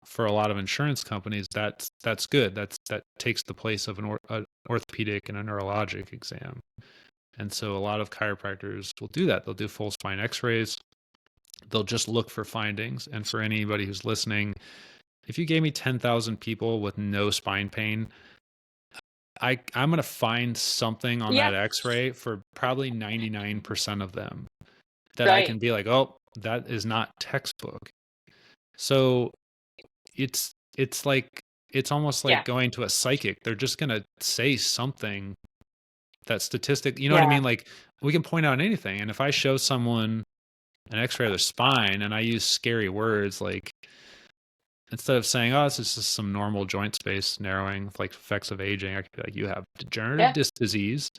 for a lot of insurance companies, that's good. That takes the place of an orthopedic and a neurologic exam. And so a lot of chiropractors will do that. They'll do full spine x-rays. They'll just look for findings. And for anybody who's listening, if you gave me 10,000 people with no spine pain, I'm going to find something on yeah, that x-ray for probably 99% of them that I right. can be like, oh, that is not textbook. So it's like it's almost like Yeah. going to a psychic. They're just going to say something that statistic, you know what I Yeah. mean? Like we can point out anything. And if I show someone an x-ray of their spine and I use scary words like, instead of saying, oh, this is just some normal joint space narrowing, like effects of aging, I could be like, you have degenerative Yeah. disc disease,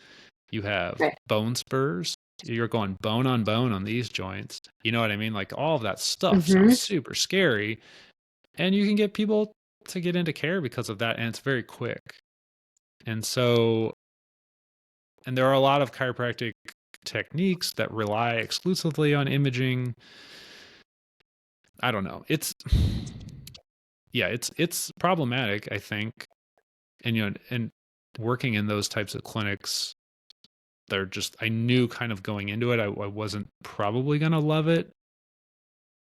you have Right. bone spurs, you're going bone on these joints. You know what I mean? Like all of that stuff sounds Hmm. super scary. And you can get people to get into care because of that. And it's very quick. And so, and there are a lot of chiropractic techniques that rely exclusively on imaging. I don't know. Yeah, it's problematic, I think. And and working in those types of clinics, they're just, I knew kind of going into it, I wasn't probably going to love it.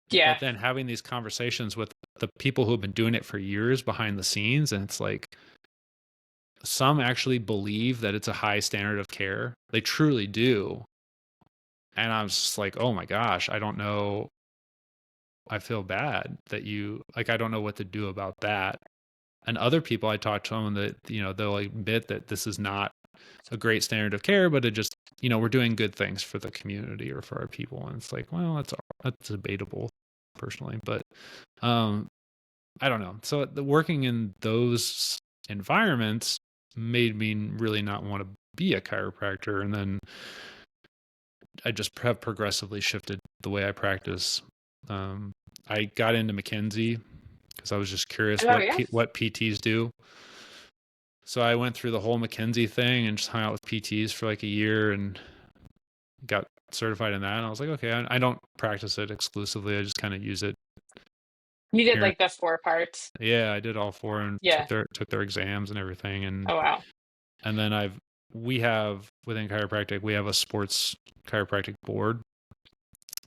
Yeah. But then having these conversations with the people who have been doing it for years behind the scenes, and it's like some actually believe that it's a high standard of care. They truly do. And I was just like, oh my gosh, I don't know. I feel bad that you, like, I don't know what to do about that. And other people I talked to them that, they'll admit that this is not a great standard of care, but it just, we're doing good things for the community or for our people. And it's like, well, that's debatable personally, but I don't know. So the working in those environments made me really not want to be a chiropractor. And then I just have progressively shifted the way I practice. I got into McKinsey because I was just curious Oh yeah. what PTs do. So I went through the whole McKinsey thing and just hung out with PTs for like a year and got certified in that. And I was like, okay, I don't practice it exclusively. I just kind of use it You did here. like the 4 parts. Yeah, I did all four and Yeah. took their exams and everything. Oh wow. And then we have within chiropractic, we have a sports chiropractic board.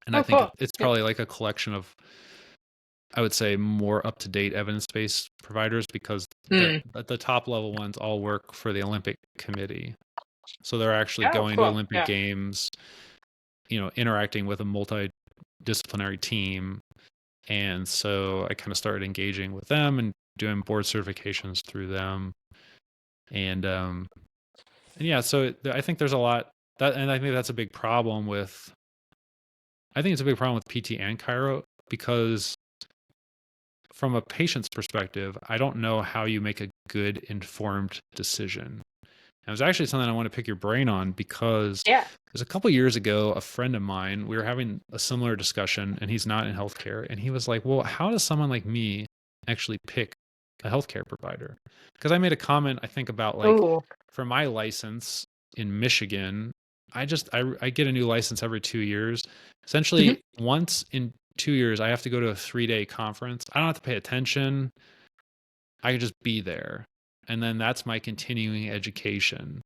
And I Oh think cool. it's Yeah. probably like a collection of, I would say, more up to date evidence based providers because Mm. the top level ones all work for the Olympic Committee. So they're actually Oh going to cool. Olympic Yeah. Games, interacting with a multidisciplinary team. And so I kind of started engaging with them and doing board certifications through them. And yeah, so I think there's a lot that, and I think that's a big problem with, I think it's a big problem with PT and Chiro because from a patient's perspective, I don't know how you make a good informed decision. And it was actually something I want to pick your brain on because Yeah. it was a couple years ago, a friend of mine, we were having a similar discussion and he's not in healthcare. And he was like, well, how does someone like me actually pick a healthcare provider? Because I made a comment, I think, about like, Oh. for my license in Michigan, I get a new license every 2 years. Hmm. Essentially, once in 2 years, I have to go to a 3-day conference. I don't have to pay attention. I can just be there. And then that's my continuing education.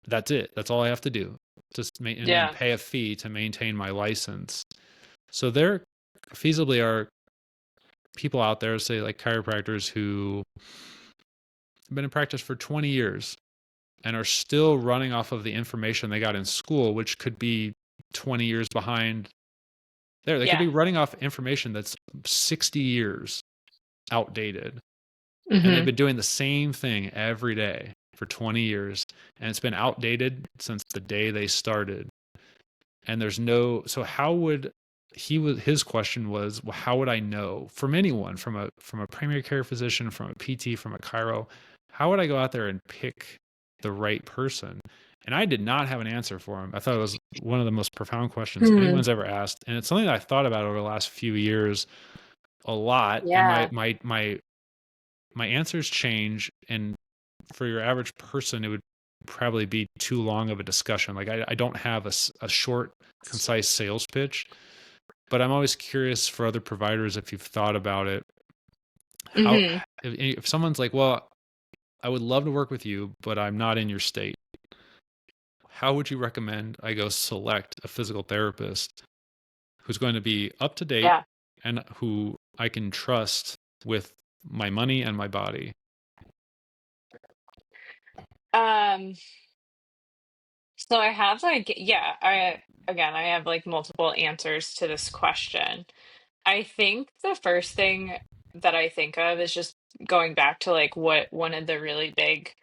That's it. That's all I have to do. And then Yeah. pay a fee to maintain my license. So there feasibly are people out there, say like chiropractors who have been in practice for 20 years and are still running off of the information they got in school, which could be 20 years behind there. They could Yeah. be running off information that's 60 years outdated. And they've Hmm. been doing the same thing every day for 20 years. And it's been outdated since the day they started. And there's no, so how would his question was, well, how would I know from anyone, from a primary care physician, from a PT, from a chiro, how would I go out there and pick the right person? And I did not have an answer for him. I thought it was one of the most profound questions Hmm. anyone's ever asked. And it's something that I thought about over the last few years a lot. And Yeah. my answers change. And for your average person, it would probably be too long of a discussion. Like I don't have a short, concise sales pitch, but I'm always curious for other providers if you've thought about it. How Hmm. if someone's like, well, I would love to work with you, but I'm not in your state. How would you recommend I go select a physical therapist who's going to be up to date Yeah. and who I can trust with my money and my body? Um, so I have like, yeah, I have like multiple answers to this question. I think the first thing that I think of is just going back to like what one of the really big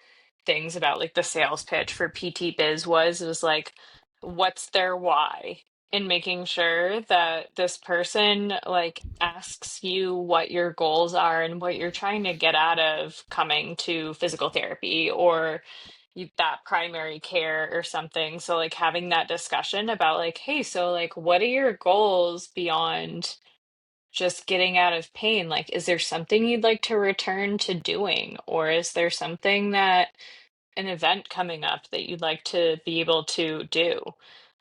things about like the sales pitch for PT Biz was like, what's their why? And making sure that this person like asks you what your goals are and what you're trying to get out of coming to physical therapy or that primary care or something. So like having that discussion about like, hey, so like what are your goals beyond just getting out of pain? Like, is there something you'd like to return to doing? Or is there something that an event coming up that you'd like to be able to do?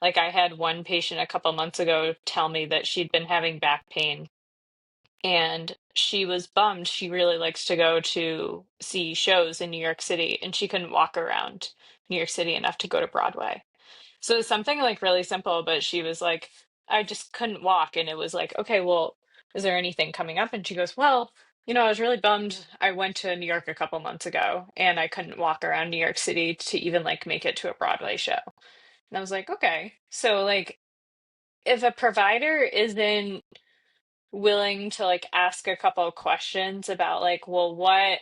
Like, I had one patient a couple months ago tell me that she'd been having back pain and she was bummed. She really likes to go to see shows in New York City and she couldn't walk around New York City enough to go to Broadway. So it's something like really simple, but she was like, I just couldn't walk. And it was like, okay, well, is there anything coming up? And she goes, well, I was really bummed. I went to New York a couple months ago and I couldn't walk around New York City to even like make it to a Broadway show. And I was like, okay. So like if a provider isn't willing to like ask a couple of questions about like, well, what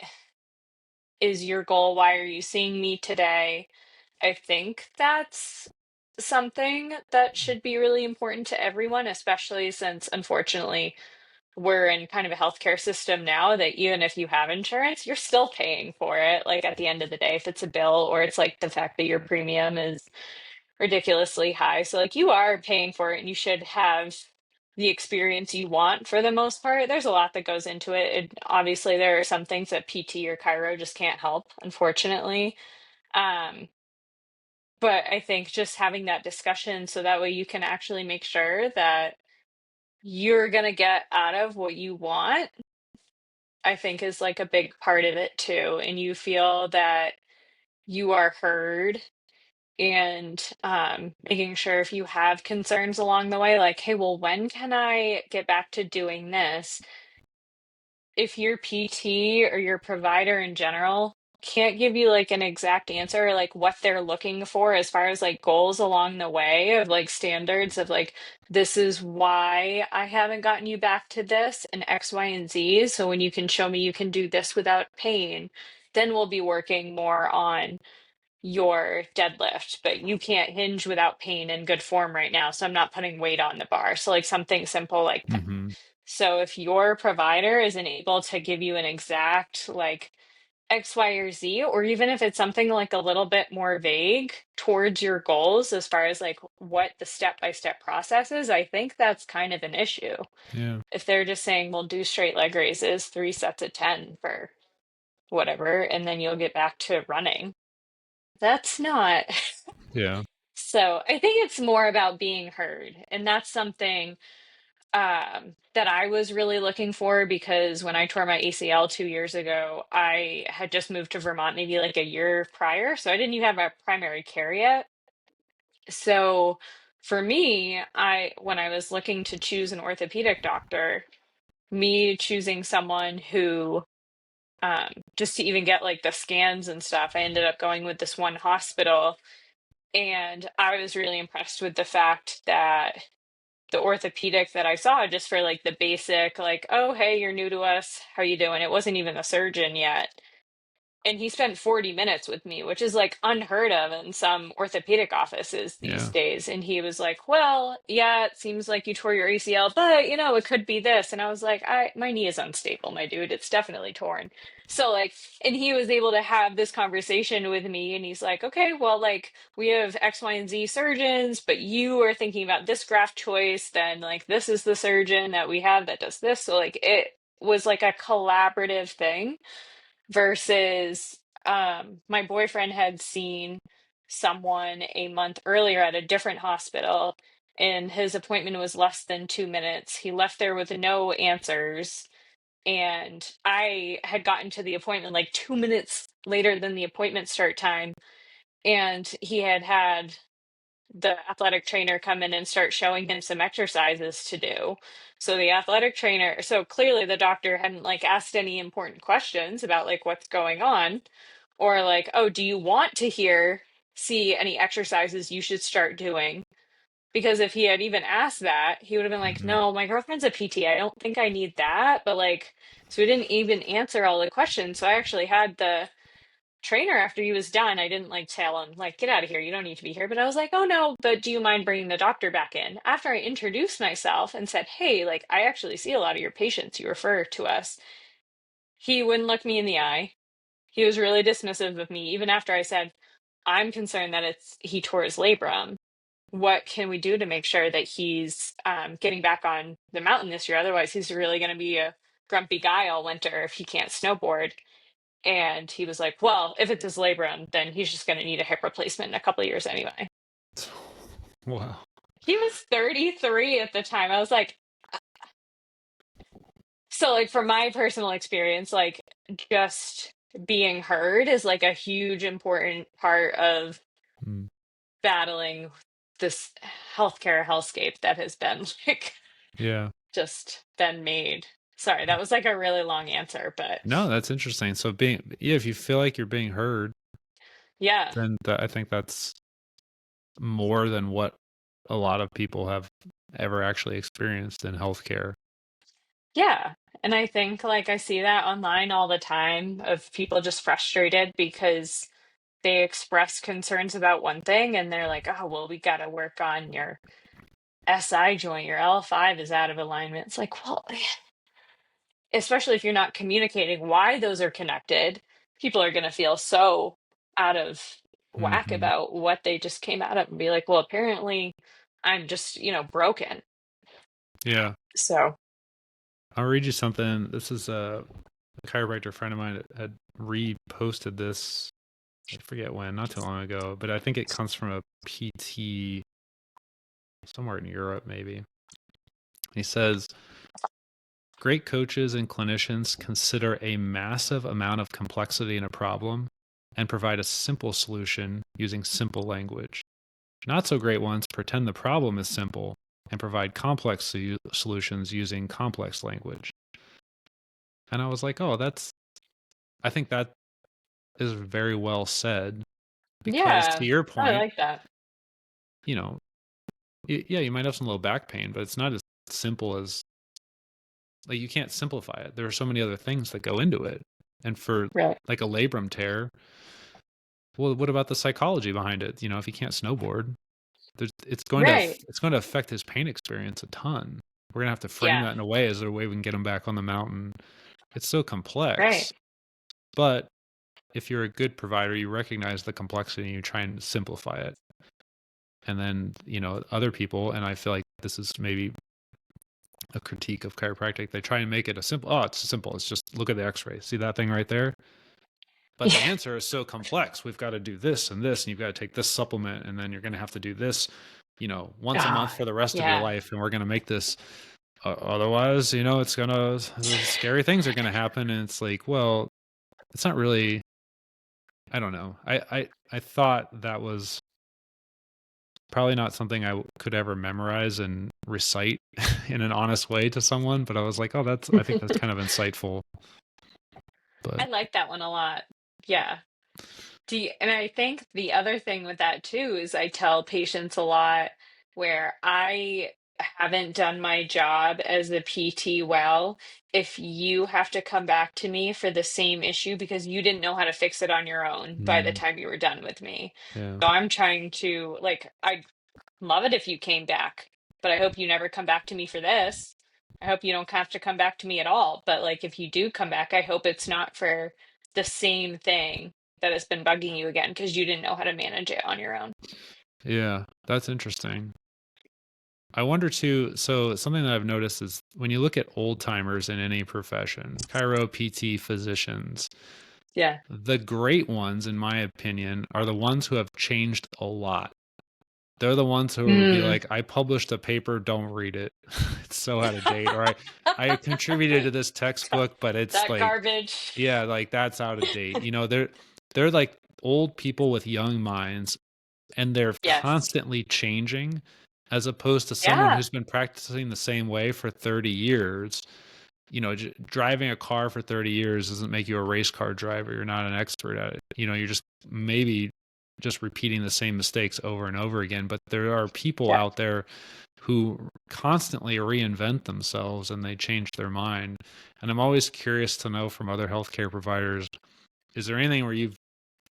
is your goal? Why are you seeing me today? I think that's something that should be really important to everyone, especially since unfortunately we're in kind of a healthcare system now that even if you have insurance, you're still paying for it. Like at the end of the day, if it's a bill or it's like the fact that your premium is ridiculously high. So like you are paying for it and you should have the experience you want for the most part. There's a lot that goes into it. Obviously, there are some things that PT or Chiro just can't help, unfortunately. Um, but I think just having that discussion so that way you can actually make sure that you're going to get out of what you want, I think is like a big part of it too. And you feel that you are heard and making sure if you have concerns along the way, like, hey, well, when can I get back to doing this? If your PT or your provider in general can't give you like an exact answer, like what they're looking for as far as like goals along the way of like standards of like, this is why I haven't gotten you back to this and X, Y, and Z. So when you can show me you can do this without pain, then we'll be working more on your deadlift, but you can't hinge without pain in good form right now. So I'm not putting weight on the bar. So like something simple like that. Hmm. So if your provider isn't able to give you an exact like X, Y, or Z, or even if it's something like a little bit more vague towards your goals as far as like what the step-by-step process is, I think that's kind of an issue. Yeah. If they're just saying, well, do straight leg raises, 3 sets of 10 for whatever, and then you'll get back to running. That's not. Yeah. So I think it's more about being heard. And that's something that I was really looking for because when I tore my ACL 2 years ago, I had just moved to Vermont maybe like a year prior. So I didn't even have a primary care yet. So for me, when I was looking to choose an orthopedic doctor, me choosing someone who just to even get like the scans and stuff, I ended up going with this one hospital. And I was really impressed with the fact that the orthopedic that I saw, just for like the basic, like, oh, hey, you're new to us. How you doing? It wasn't even a surgeon yet. And he spent 40 minutes with me, which is like unheard of in some orthopedic offices these Yeah. days. And he was like, well, yeah, it seems like you tore your ACL, but it could be this. And I was like, my knee is unstable, my dude. It's definitely torn. So like, and he was able to have this conversation with me and he's like, okay, well, like we have X, Y, and Z surgeons, but you are thinking about this graft choice, then like this is the surgeon that we have that does this. So like it was like a collaborative thing versus my boyfriend had seen someone a month earlier at a different hospital and his appointment was less than 2 minutes. He left there with no answers. And I had gotten to the appointment like 2 minutes later than the appointment start time. And he had the athletic trainer come in and start showing him some exercises to do. So the athletic trainer, so clearly the doctor hadn't like asked any important questions about like what's going on or like, oh, do you want to see any exercises you should start doing? Because if he had even asked that, he would have been like, Mhm. no, my girlfriend's a PT. I don't think I need that. But like, so we didn't even answer all the questions. So I actually had the trainer after he was done. I didn't like tell him, like, get out of here. You don't need to be here. But I was like, oh no, but do you mind bringing the doctor back in? After I introduced myself and said, hey, like, I actually see a lot of your patients. You refer to us. He wouldn't look me in the eye. He was really dismissive of me, even after I said, I'm concerned that he tore his labrum. What can we do to make sure that he's getting back on the mountain this year? Otherwise, he's really going to be a grumpy guy all winter if he can't snowboard. And he was like, well, if it's his labrum, then he's just going to need a hip replacement in a couple of years anyway. Wow. He was 33 at the time. I was like, so like from my personal experience, like just being heard is like a huge important part of Mm. battling this healthcare hellscape that has been like Yeah. just been made. Sorry, that was like a really long answer, but No, that's interesting. So if you feel like you're being heard, yeah. then I think that's more than what a lot of people have ever actually experienced in healthcare. Yeah. And I think like I see that online all the time of people just frustrated because they express concerns about one thing and they're like, oh, well, we got to work on your SI joint, your L5 is out of alignment. It's like, well, especially if you're not communicating why those are connected, people are going to feel so out of whack Hmm. about what they just came out of and be like, well, apparently I'm just, broken. Yeah. So, I'll read you something. This is a chiropractor friend of mine that had reposted this. I forget when, not too long ago, but I think it comes from a PT somewhere in Europe, maybe. He says, great coaches and clinicians consider a massive amount of complexity in a problem and provide a simple solution using simple language. Not so great ones pretend the problem is simple and provide complex solutions using complex language. And I was like, oh, I think that is very well said because to yeah, your I point, like that. you know, yeah, you might have some low back pain, but it's not as simple as like you can't simplify it. There are so many other things that go into it. And for Right. like a labrum tear, well, what about the psychology behind it? If he can't snowboard, Right. it's going to affect his pain experience a ton. We're gonna have to frame Yeah. that in a way as a way we can get him back on the mountain. It's so Right. complex, but if you're a good provider, you recognize the complexity and you try and simplify it. And then, other people, and I feel like this is maybe a critique of chiropractic, they try and make it it's simple. It's just look at the x-ray. See that thing right there? But the Yeah. answer is so complex. We've got to do this and this, and you've got to take this supplement, and then you're going to have to do this, once a month Ah, for the rest of your yeah. life. And we're going to make this, otherwise, scary things are going to happen. And it's like, well, it's not really, I don't know. I thought that was probably not something I could ever memorize and recite in an honest way to someone, but I was like, oh, I think that's kind of insightful. I But like that one a lot. Yeah. And I think the other thing with that too is I tell patients a lot where I haven't done my job as a PT well, if you have to come back to me for the same issue because you didn't know how to fix it on your own by the mm, time you were done with me. yeah, So I'm trying to, like, I love it if you came back, but I hope you never come back to me for this. I hope you don't have to come back to me at all. But like if you do come back, I hope it's not for the same thing that has been bugging you again because you didn't know how to manage it on your own. yeah, that's interesting. I wonder too. So something that I've noticed is when you look at old timers in any profession, chiro, PT, physicians, Yeah. the great ones, in my opinion, are the ones who have changed a lot. They're the ones who would be Mm. like, I published a paper, don't read it. It's so out of date. Or I contributed to this textbook, but it's That like, garbage. yeah, like that's out of date. They're like old people with young minds and they're Yes. constantly changing as opposed to someone Yeah. who's been practicing the same way for 30 years. Driving a car for 30 years doesn't make you a race car driver. You're not an expert at it. You're just maybe just repeating the same mistakes over and over again. But there are people Yeah. out there who constantly reinvent themselves and they change their mind. And I'm always curious to know from other healthcare providers, is there anything where you've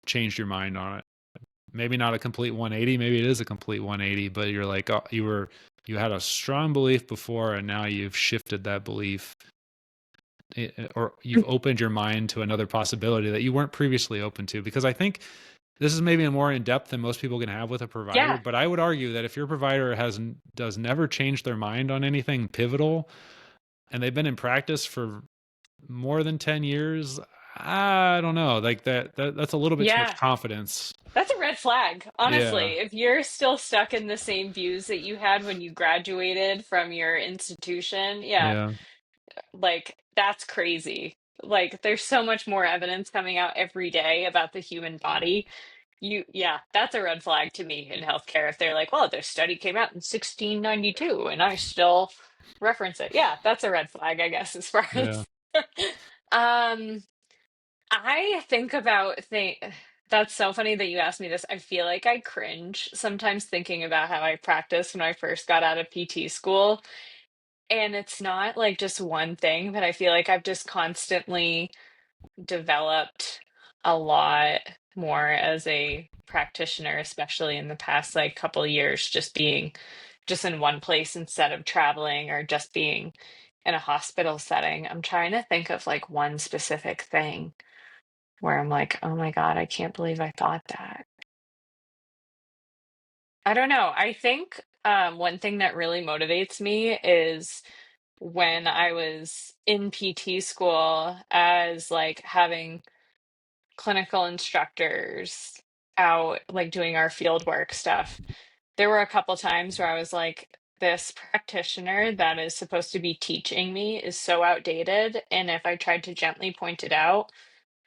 changed your mind on it? Maybe not a complete 180, maybe it is a complete 180, but you're like, oh, you had a strong belief before and now you've shifted that belief, or you've opened your mind to another possibility that you weren't previously open to. Because I think this is maybe more in depth than most people can have with a provider, Yeah. but I would argue that if your provider does never change their mind on anything pivotal and they've been in practice for more than 10 years, I don't know, like that's a little bit too much Yeah. confidence. That's a red flag, Yeah. honestly. If you're still stuck in the same views that you had when you graduated from your institution, yeah, Yeah. like that's crazy. Like there's so much more evidence coming out every day about the human body. Yeah, that's a red flag to me in healthcare. If they're like, well, their study came out in 1692 and I still reference it. Yeah, that's a red flag, I guess, as far Yeah. as um I think about that's so funny that you asked me this. I feel like I cringe sometimes thinking about how I practiced when I first got out of PT school. And it's not like just one thing, but I feel like I've just constantly developed a lot more as a practitioner, especially in the past like couple years, just being just in one place instead of traveling or just being in a hospital setting. I'm trying to think of like one specific thing where I'm like, oh my God, I can't believe I thought that. I don't know. I think one thing that really motivates me is when I was in PT school as like having clinical instructors out like doing our field work stuff. There were a couple times where I was like, this practitioner that is supposed to be teaching me is so outdated. And if I tried to gently point it out,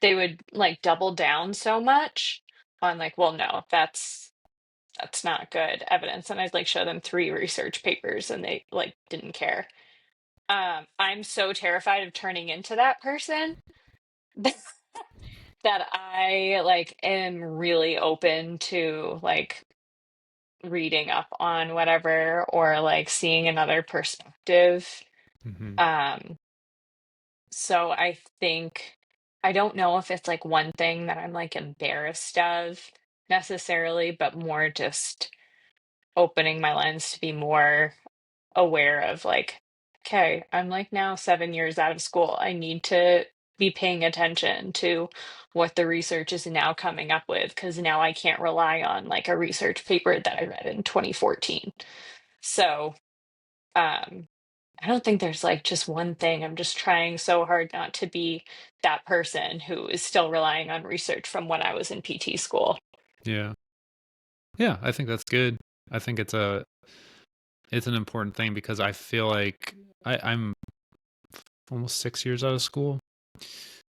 they would like double down so much on like, well, no, that's not good evidence. And I'd like show them three research papers and they like didn't care. I'm so terrified of turning into that person that I like am really open to like reading up on whatever or like seeing another perspective. Hmm. Um, so I think I don't know if it's like one thing that I'm like embarrassed of necessarily, but more just opening my lens to be more aware of like, okay, I'm like now 7 years out of school. I need to be paying attention to what the research is now coming up with because now I can't rely on like a research paper that I read in 2014. So, um, I don't think there's like just one thing. I'm just trying so hard not to be that person who is still relying on research from when I was in PT school. Yeah. Yeah. I think that's good. I think it's an important thing because I feel like I'm almost 6 years out of school.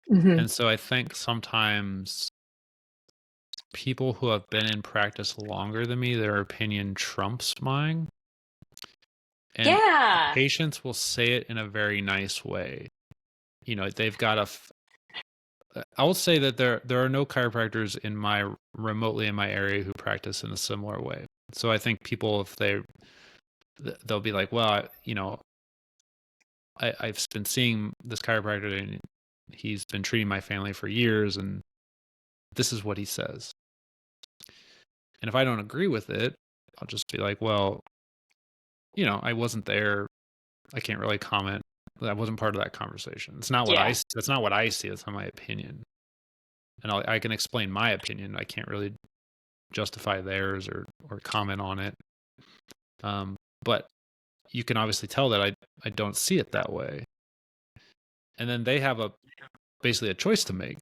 Hmm. And so I think sometimes people who have been in practice longer than me, their opinion trumps mine. And Yeah. patients will say it in a very nice way. They've got I will say that there are no chiropractors remotely in my area who practice in a similar way. So I think people, if they'll be like, well, I've been seeing this chiropractor and he's been treating my family for years and this is what he says. And if I don't agree with it, I'll just be like, well, I wasn't there. I can't really comment. I wasn't part of that conversation. Yeah. That's not what I see. That's not my opinion. And I can explain my opinion. I can't really justify theirs or comment on it. But you can obviously tell that I don't see it that way. And then they have basically a choice to make.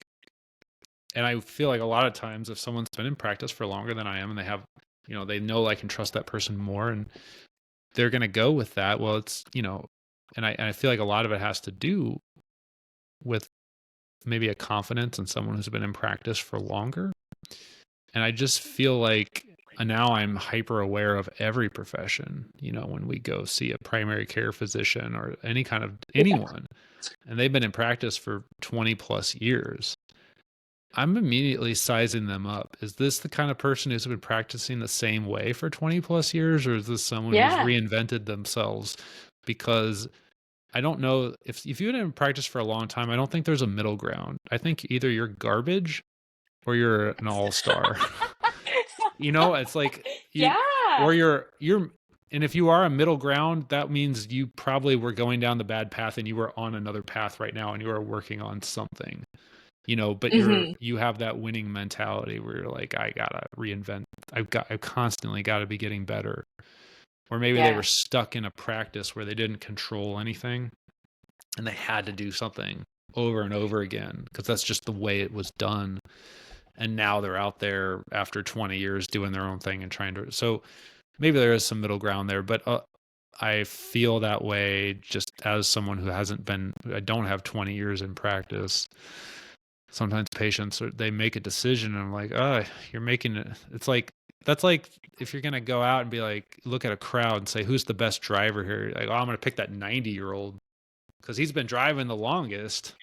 And I feel like a lot of times if someone's been in practice for longer than I am and they have, they know I can trust that person more and they're going to go with that. Well, it's, and I feel like a lot of it has to do with maybe a confidence in someone who's been in practice for longer. And I just feel like now I'm hyper aware of every profession, when we go see a primary care physician or any kind of Yeah. anyone, and they've been in practice for 20 plus years. I'm immediately sizing them up. Is this the kind of person who's been practicing the same way for 20 plus years, or is this someone who's Yeah. reinvented themselves? Because I don't know if you've been in practice for a long time, I don't think there's a middle ground. I think either you're garbage or you're an all-star. It's like Yeah. or you're and if you are a middle ground, that means you probably were going down the bad path and you were on another path right now and you are working on something. But Hmm. you have that winning mentality where you're like, I gotta reinvent. I've constantly got to be getting better. Or maybe they were Yeah. stuck in a practice where they didn't control anything and they had to do something over and over again because that's just the way it was done. And now they're out there after 20 years doing their own thing and trying to. So maybe there is some middle ground there, but I feel that way just as someone who I don't have 20 years in practice. Sometimes patients they make a decision and I'm like, oh, you're making it. It's like, that's like if you're going to go out and be like, look at a crowd and say, who's the best driver here? Like, oh, I'm going to pick that 90-year-old because he's been driving the longest.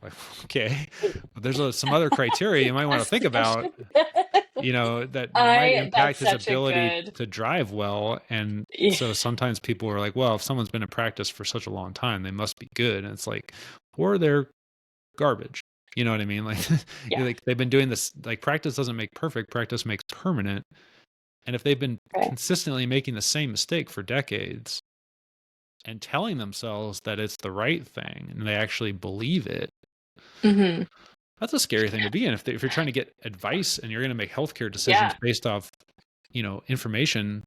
Like, okay, but there's some other criteria you might want to Yes, think there about, should be. that might That's impact his such a ability good. to drive well. And Yeah. so sometimes people are like, well, if someone's been in practice for such a long time, they must be good. And it's like, or they're garbage. You know what I mean? Like, Yeah. like they've been doing this, like practice doesn't make perfect, practice makes permanent. And if they've been Right. consistently making the same mistake for decades and telling themselves that it's the right thing and they actually believe it, Hmm. that's a scary thing to be in. If you're trying to get advice and you're going to make healthcare decisions Yeah. based off, information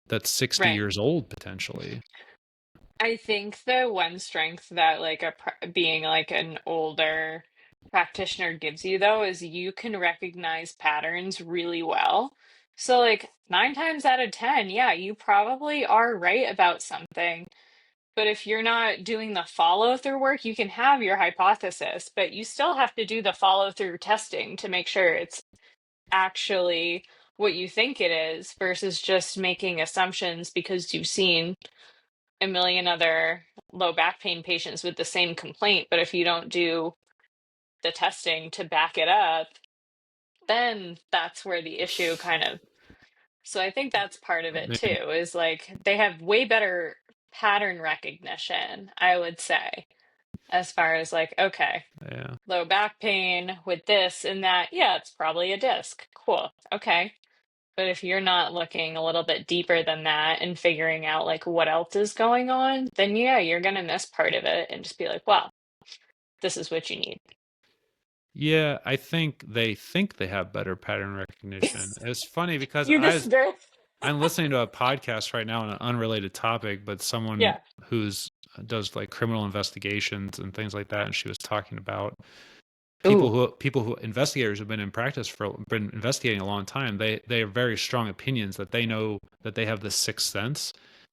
that's 60 Right. years old potentially. I think the one strength that like being like an older practitioner gives you though is you can recognize patterns really well. So like 9 times out of 10, yeah, you probably are right about something. But if you're not doing the follow through work, you can have your hypothesis, but you still have to do the follow through testing to make sure it's actually what you think it is versus just making assumptions because you've seen a million other low back pain patients with the same complaint. But if you don't do the testing to back it up, then that's where the issue kind of. So I think that's part of it Maybe, too, is like they have way better pattern recognition, I would say, as far as like, okay, yeah. low back pain with this and that. Yeah, it's probably a disc. Cool. Okay. But if you're not looking a little bit deeper than that and figuring out like what else is going on, then yeah, you're gonna miss part of it and just be like, well, this is what you need. Yeah, I think they have better pattern recognition. It's funny because You just very I'm listening to a podcast right now on an unrelated topic, but someone yeah. who's does like criminal investigations and things like that, and she was talking about Ooh. people who investigators have been investigating a long time. They have very strong opinions that they know that they have this sixth sense.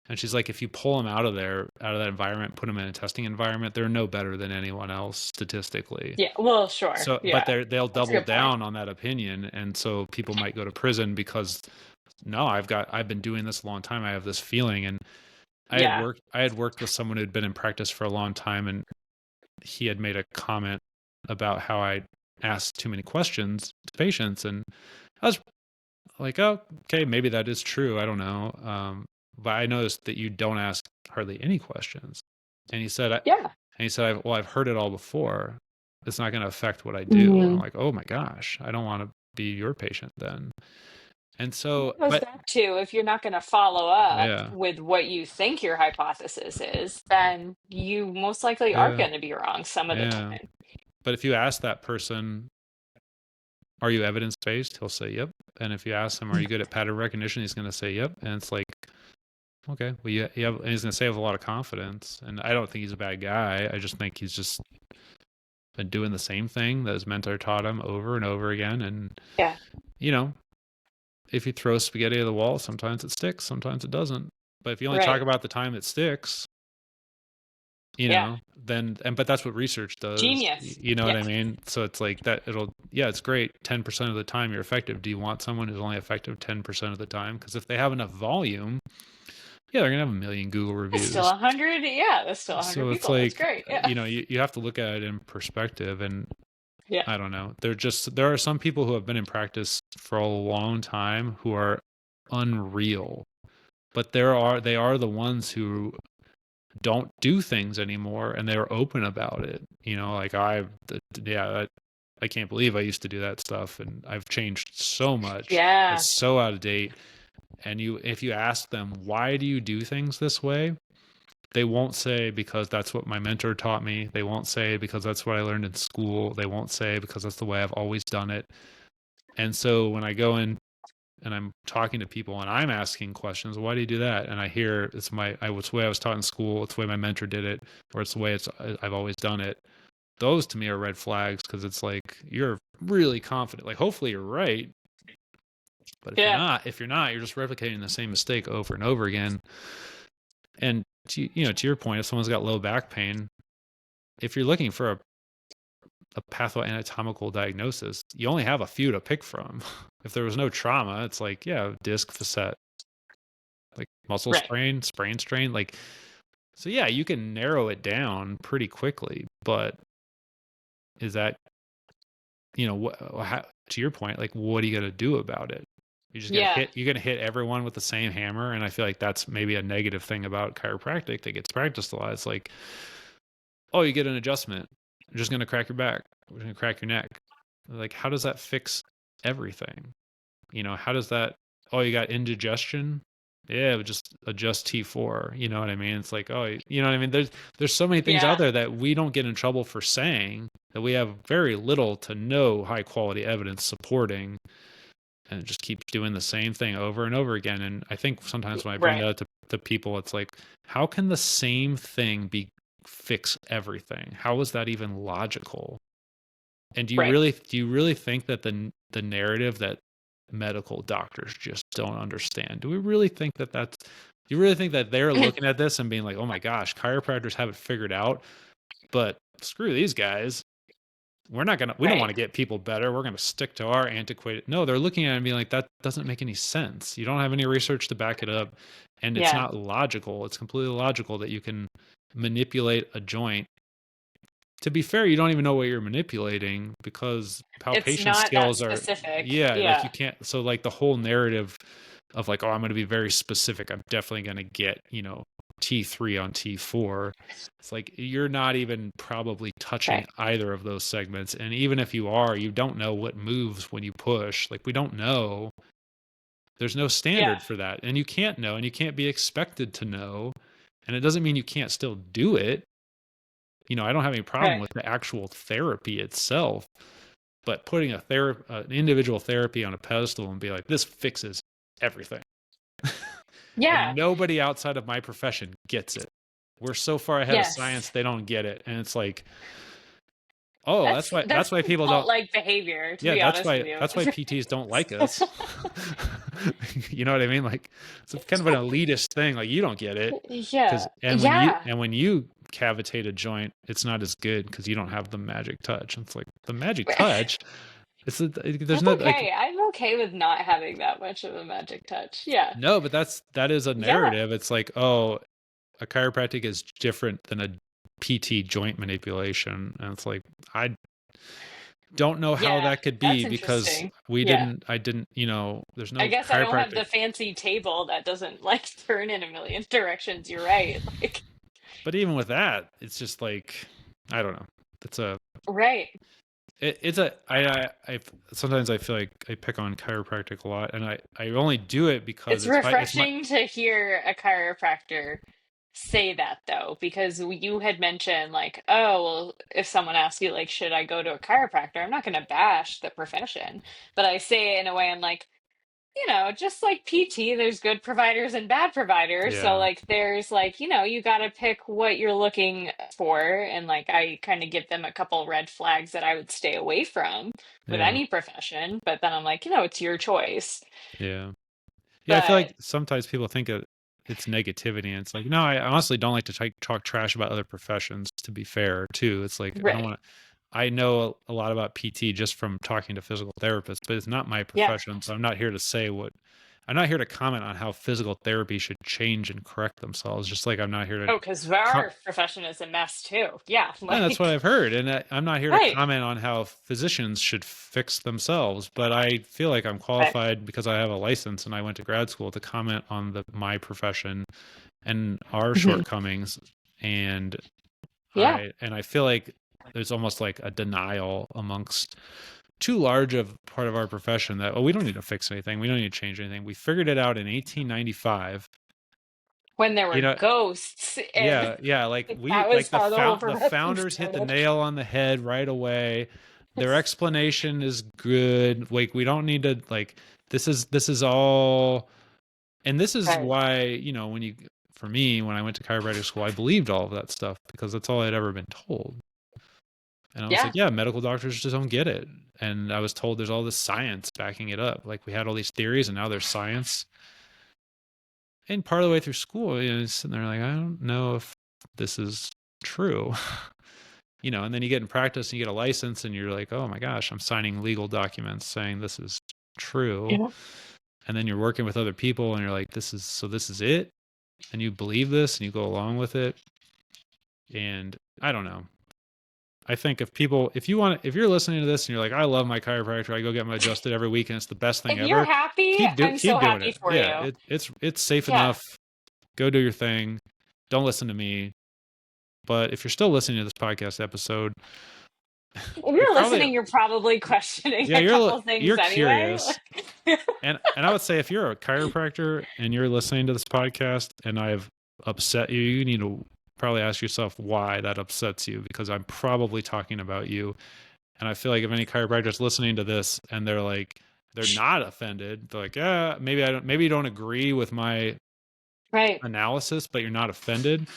And she's like, if you pull them out of that environment, put them in a testing environment, they're no better than anyone else statistically. Yeah. Well, sure. So, but Yeah. they'll That's a double good point. down on that opinion, and so people might go to prison because no, I've been doing this a long time. I have this feeling, and Yeah. I had worked with someone who'd been in practice for a long time, and he had made a comment about how I asked too many questions to patients, and I was like, oh, okay, maybe that is true. I don't know, but I noticed that you don't ask hardly any questions. And he said, Yeah. well, I've heard it all before. It's not going to affect what I do. And I'm Mhm. like, oh my gosh, I don't want to be your patient then. And Well, so, it goes but back to if you're not going to follow up yeah, with what you think your hypothesis is, then you most likely are yeah, going to be wrong some of the yeah. time. But if you ask that person, are you evidence based? He'll say, yep. And if you ask him, are you good at pattern recognition? He's going to say, yep. And it's like, okay, well, you have, and he's going to say with a lot of confidence. And I don't think he's a bad guy. I just think he's just been doing the same thing that his mentor taught him over and over again. And, Yeah. you know, if you throw spaghetti at the wall, sometimes it sticks, sometimes it doesn't. But if you only talk Right. about the time it sticks, Yeah. but that's what research does. Genius. You know what Yeah. I mean? So it's like that yeah, it's great. 10% of the time you're effective. Do you want someone who's only effective 10% of the time? Because if they have enough volume, yeah, they're going to have a million Google That's still reviews. 100. Yeah, that's still 100 So it's people. That's like, great. Yeah. you have to look at it in perspective. And Yeah. I don't know. There are some people who have been in practice for a long time who are unreal, but they are the ones who don't do things anymore, and they're open about it. Like yeah, I can't believe I used to do that stuff, and I've changed so much. Yeah. It's so out of date. And if you ask them, why do you do things this way? They won't say because that's what my mentor taught me. They won't say because that's what I learned in school. They won't say because that's the way I've always done it. And so when I go in and I'm talking to people and I'm asking questions, why do you do that? And I hear it's the way I was taught in school. It's the way my mentor did it, or it's the way I've always done it. Those to me are red flags, because it's like, you're really confident. Like, hopefully you're right. But Yeah. if you're not, you're just replicating the same mistake over and over again. And to your point, if someone's got low back pain, if you're looking for a pathoanatomical diagnosis, you only have a few to pick from. If there was no trauma, it's like, yeah, disc, facet, like muscle Right. sprain, strain, like, so yeah, you can narrow it down pretty quickly. But is that, to your point, like, what are you going to do about it? Yeah. You're going to hit everyone with the same hammer. And I feel like that's maybe a negative thing about chiropractic that gets practiced a lot. It's like, oh, you get an adjustment, you're just going to crack your back, we're going to crack your neck. Like, how does that fix everything? How does that, oh, you got indigestion? Yeah, just adjust T4. You know what I mean? It's like, oh, you know what I mean? There's so many things out Yeah. there that we don't get in trouble for saying, that we have very little to no high quality evidence supporting, and it just keeps doing the same thing over and over again. And I think sometimes when I bring Right. that up to people, it's like, how can the same thing fix everything? How is that even logical? And Right. do you really think that the narrative that medical doctors just don't understand? Do you really think that they're looking at this and being like, oh my gosh, chiropractors have it figured out, but screw these guys. We don't want Right. to get people better. We're going to stick to our antiquated. No, they're looking at it and being like, that doesn't make any sense. You don't have any research to back it up. And it's Yeah. not logical. It's completely logical that you can manipulate a joint. To be fair, you don't even know what you're manipulating, because It's palpation not that skills are, specific. yeah, like you Yeah. can't, so like the whole narrative of like, oh, I'm going to be very specific, I'm definitely going to get, T3 on T4. It's like, you're not even probably touching Right. either of those segments. And even if you are, you don't know what moves when you push. Like, we don't know. There's no Yeah. standard for that. And you can't know, and you can't be expected to know. And it doesn't mean you can't still do it. I don't have any problem Right. with the actual therapy itself, but putting an individual therapy on a pedestal and be like, this fixes everything. And Yeah. nobody outside of my profession gets it. We're so far ahead of Yes. science, they don't get it. And it's like, oh, That's that's why people don't. cult-like behavior, to Yeah, be honest with that's why you. PTs don't like us. You know what I mean? Like, it's kind of an elitist thing. Like, you don't get it, because Yeah. Yeah. when you cavitate a joint, it's not as good because you don't have the magic touch. It's like, the magic touch. There's That's no, like, okay. I'm okay with not having that much of a magic touch. Yeah. no, but that is a Yeah. narrative. It's like, oh, a chiropractic is different than a PT joint manipulation, and it's like, I don't know how Yeah. that could be, That's because interesting. Yeah. I didn't, there's I no guess I don't have chiropractic. the fancy table that doesn't like turn in a million directions. You're right. Like, But even with that, it's just like, I don't know. It's a right. it's a I sometimes I feel like I pick on chiropractic a lot, and I only do it because It's it's my refreshing to hear a chiropractor say that though, because you had mentioned like, oh, well, if someone asks you like, should I go to a chiropractor? I'm not going to bash the profession, but I say it in a way I'm like, just like PT, there's good providers and bad providers. So yeah, like there's like, you got to pick what you're looking for. And like I kind of give them a couple red flags that I would stay away from with yeah, any profession. But then I'm like, it's your choice. yeah. Yeah, I feel But like sometimes people think it's negativity, and it's like, no, I honestly don't like to talk trash about other professions, to be fair, too. It's like, I don't right. want to. I know a lot about PT just from talking to physical therapists, but it's not my Yeah. profession, so I'm not here to say what. I'm not here to comment on how physical therapy should change and correct themselves. Just like I'm not here to Oh, because our profession is a mess too. Yeah, and that's what like I've heard. And I'm not here to right. comment on how physicians should fix themselves, but I feel like I'm Right. qualified because I have a license and I went to grad school to comment on my profession and our Mhm. shortcomings. And Yeah. I feel like there's almost like a denial amongst too large of part of our profession that, oh, we don't need to fix anything. We don't need to change anything. We figured it out in 1895. When there You were know, ghosts and yeah, like that was how the whole the profession founders hit the started. nail on the head right away. Their explanation is good. Like we don't need to like this is all, and this is Right. why, when you, for me, when I went to chiropractic school, I believed all of that stuff because that's all I'd ever been told. And I was Yeah. like, yeah, medical doctors just don't get it. And I was told there's all this science backing it up. Like we had all these theories and now there's science. And part of the way through school, sitting there like, I don't know if this is true. And then you get in practice and you get a license and you're like, oh my gosh, I'm signing legal documents saying this is true. Yeah. And then you're working with other people and you're like, this is it. And you believe this and you go along with it. And I don't know. I think if you're listening to this and you're like, I love my chiropractor, I go get my adjusted every week and it's the best thing If you're ever, happy, I'm keep so doing happy it. for Yeah, you. it's safe Yeah. enough. Go do your thing. Don't listen to me. But if you're still listening to this podcast episode, If you're you're probably, listening, you're probably questioning yeah, a couple things you're anyway. curious. And I would say if you're a chiropractor and you're listening to this podcast and I've upset you, you need to probably ask yourself why that upsets you, because I'm probably talking about you. And I feel like if any chiropractor's listening to this and they're not offended, they're like, yeah, maybe you don't agree with my Right. analysis, but you're not offended.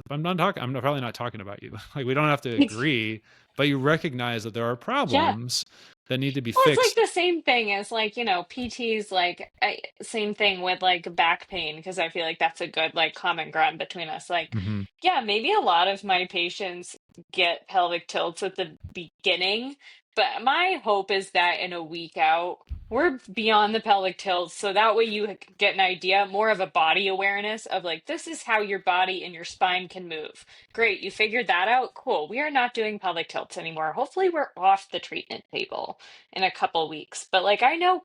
I'm probably not talking about you. Like we don't have to agree, but you recognize that there are Yeah. problems that need to be Well, it's like fixed. the same thing as like, PT's like same thing with like back pain because I feel like that's a good like common ground between us. Like, Hmm. yeah, maybe a lot of my patients get pelvic tilts at the beginning, but my hope is that in a week out, we're beyond the pelvic tilts so that way you get an idea, more of a body awareness of like this is how your body and your spine can move. Great, you figured that out. Cool. We are not doing pelvic tilts anymore. Hopefully, we're off the treatment table in a couple weeks. But like I know,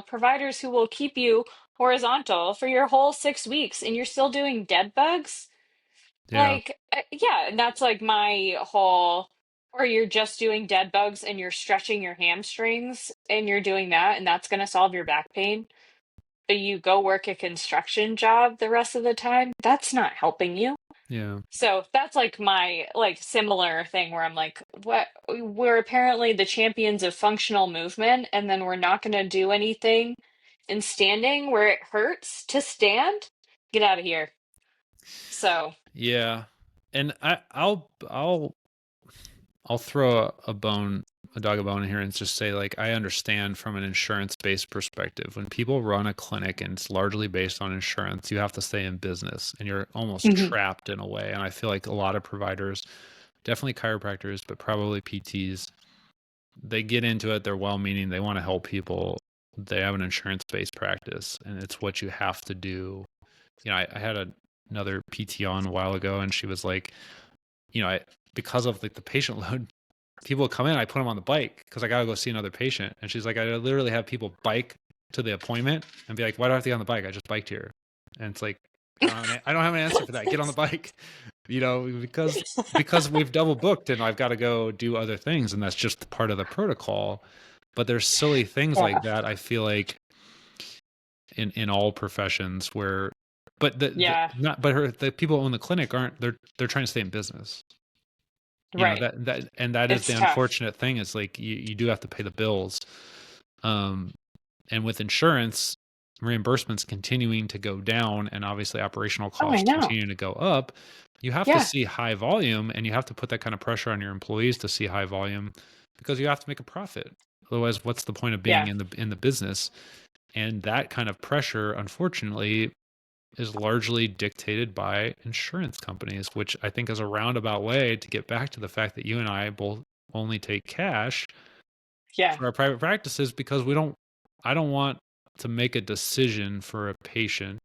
providers who will keep you horizontal for your whole 6 weeks and you're still doing dead bugs. Yeah. Like, yeah, and that's like my whole, or you're just doing dead bugs and you're stretching your hamstrings and you're doing that and that's going to solve your back pain. But you go work a construction job the rest of the time, that's not helping you. Yeah. So that's like my like similar thing where I'm like, what we're apparently the champions of functional movement, and then we're not going to do anything in standing where it hurts to stand. Get out of here. So, Yeah. And I'll throw a dog a bone in here and just say, like, I understand from an insurance-based perspective. When people run a clinic and it's largely based on insurance, you have to stay in business and you're almost mhm, trapped in a way. And I feel like a lot of providers, definitely chiropractors, but probably PTs, they get into it, they're well-meaning, they want to help people. They have an insurance-based practice and it's what you have to do. I had another PT on a while ago and she was like, because of like the patient load, people would come in, I put them on the bike because I got to go see another patient. And she's like, I literally have people bike to the appointment and be like, why do I have to get on the bike? I just biked here. And it's like, I don't have an answer for that. Get on the bike, because we've double booked and I've got to go do other things. And that's just part of the protocol. But there's silly things like yeah, that. I feel like in all professions where, but yeah, the people who own the clinic aren't, they're trying to stay in business. right. That is the It's tough. unfortunate thing, is like you do have to pay the bills. um and with insurance, reimbursements continuing to go down and obviously operational Oh, I costs know. continuing to go up, you have to Yeah, see high volume and you have to put that kind of pressure on your employees to see high volume because you have to make a profit. Otherwise, what's the point of being yeah, in the business? And that kind of pressure, unfortunately, is largely dictated by insurance companies, which I think is a roundabout way to get back to the fact that you and I both only take cash yeah. for our private practices because I don't want to make a decision for a patient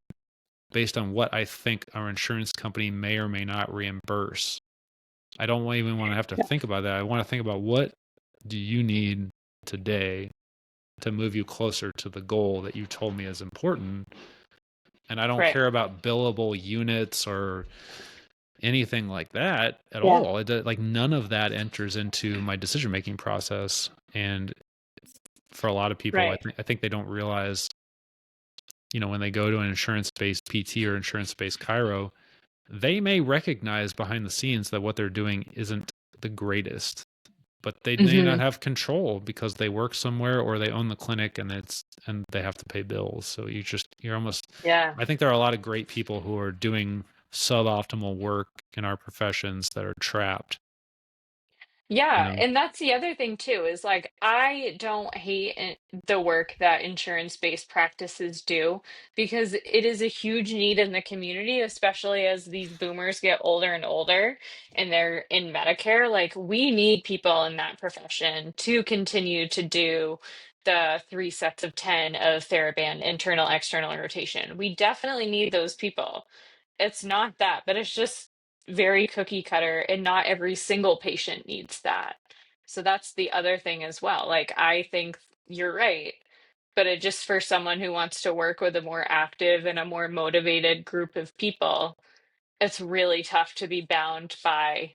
based on what I think our insurance company may or may not reimburse. I don't even want to have to Yeah. think about that. I want to think about, what do you need today to move you closer to the goal that you told me is important? And I don't Right. care about billable units or anything like that at Yeah. all. Like, none of that enters into my decision making process. And for a lot of people, Right. I think they don't realize, when they go to an insurance based PT or insurance based chiro, they may recognize behind the scenes that what they're doing isn't the greatest, but they may not Hmm. have control because they work somewhere or they own the clinic, and they have to pay bills. So you're almost, Yeah. I think there are a lot of great people who are doing suboptimal work in our professions that are trapped, you Yeah, know. and that's the other thing too, is like I don't hate the work that insurance-based practices do because it is a huge need in the community, especially as these boomers get older and older and they're in Medicare. Like we need people in that profession to continue to do the 3 sets of 10 of TheraBand, internal, external rotation. We definitely need those people. It's not that, but it's just very cookie cutter, and not every single patient needs that. So that's the other thing as well. Like, I think you're right, but it just for someone who wants to work with a more active and a more motivated group of people, it's really tough to be bound by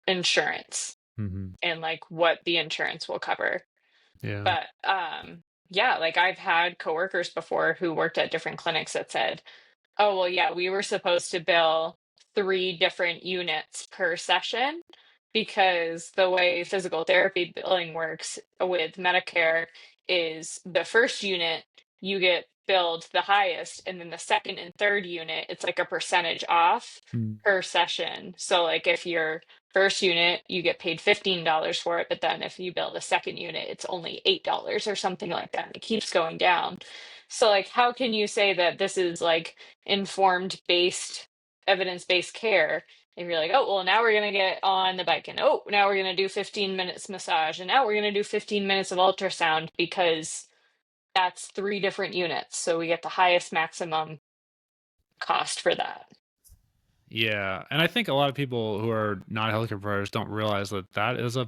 insurance Hmm. and like what the insurance will cover. Yeah. But yeah, like I've had coworkers before who worked at different clinics that said, oh, well, yeah, we were supposed to bill 3 different units per session because the way physical therapy billing works with Medicare is the first unit you get billed the highest, and then the second and third unit, it's like a percentage off Mm. per session. So, like, if your first unit, you get paid $15 for it, but then if you bill the second unit, it's only $8 or something like that. It keeps going down. So, like, how can you say that this is like informed based, evidence based care? If you're like, oh, well, now we're going to get on the bike, and oh, now we're going to do 15 minutes massage, and now we're going to do 15 minutes of ultrasound because that's 3 different units. So we get the highest maximum cost for that. Yeah. And I think a lot of people who are not healthcare providers don't realize that that is Hmm.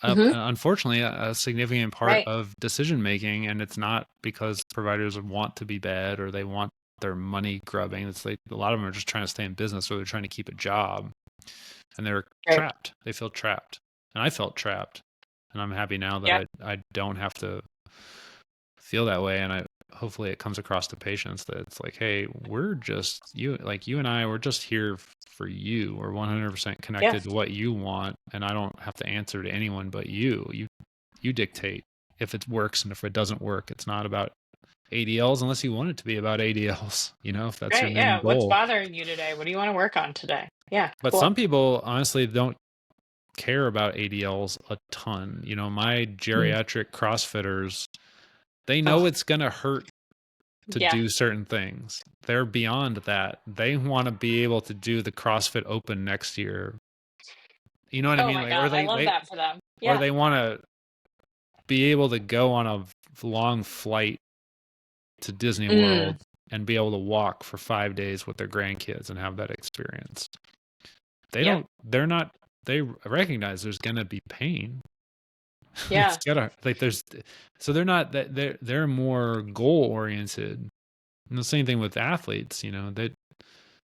unfortunately a significant part Right. of decision making. And it's not because providers want to be bad or they want their money grubbing. It's like a lot of them are just trying to stay in business, or they're trying to keep a job, and they're Right. trapped. They feel trapped. And I felt trapped. And I'm happy now that Yeah. I don't have to feel that way. And hopefully it comes across to patients that it's like, hey, we're just you and I, we're just here for you. We're 100% Yeah. connected to what you want, and I don't have to answer to anyone but you. You dictate if it works, and if it doesn't work, it's not about ADLs unless you want it to be about ADLs, if that's your Right. main Yeah. What's goal. bothering you today? What do you want to work on today? Yeah. But Cool. some people honestly don't care about ADLs a ton. My Mm. geriatric CrossFitters, they know Oh, it's going to hurt to yeah. do certain things. They're beyond that. They want to be able to do the CrossFit Open next year. You know what I Oh mean? my Like, God. I love that for them. or Yeah. they want to be able to go on a long flight to Disney Mm. World and be able to walk for 5 days with their grandkids and have that experience. Yep. They recognize there's going to be pain. It's Yeah. gotta, like, so they're not that, they're more goal oriented. And the same thing with athletes, that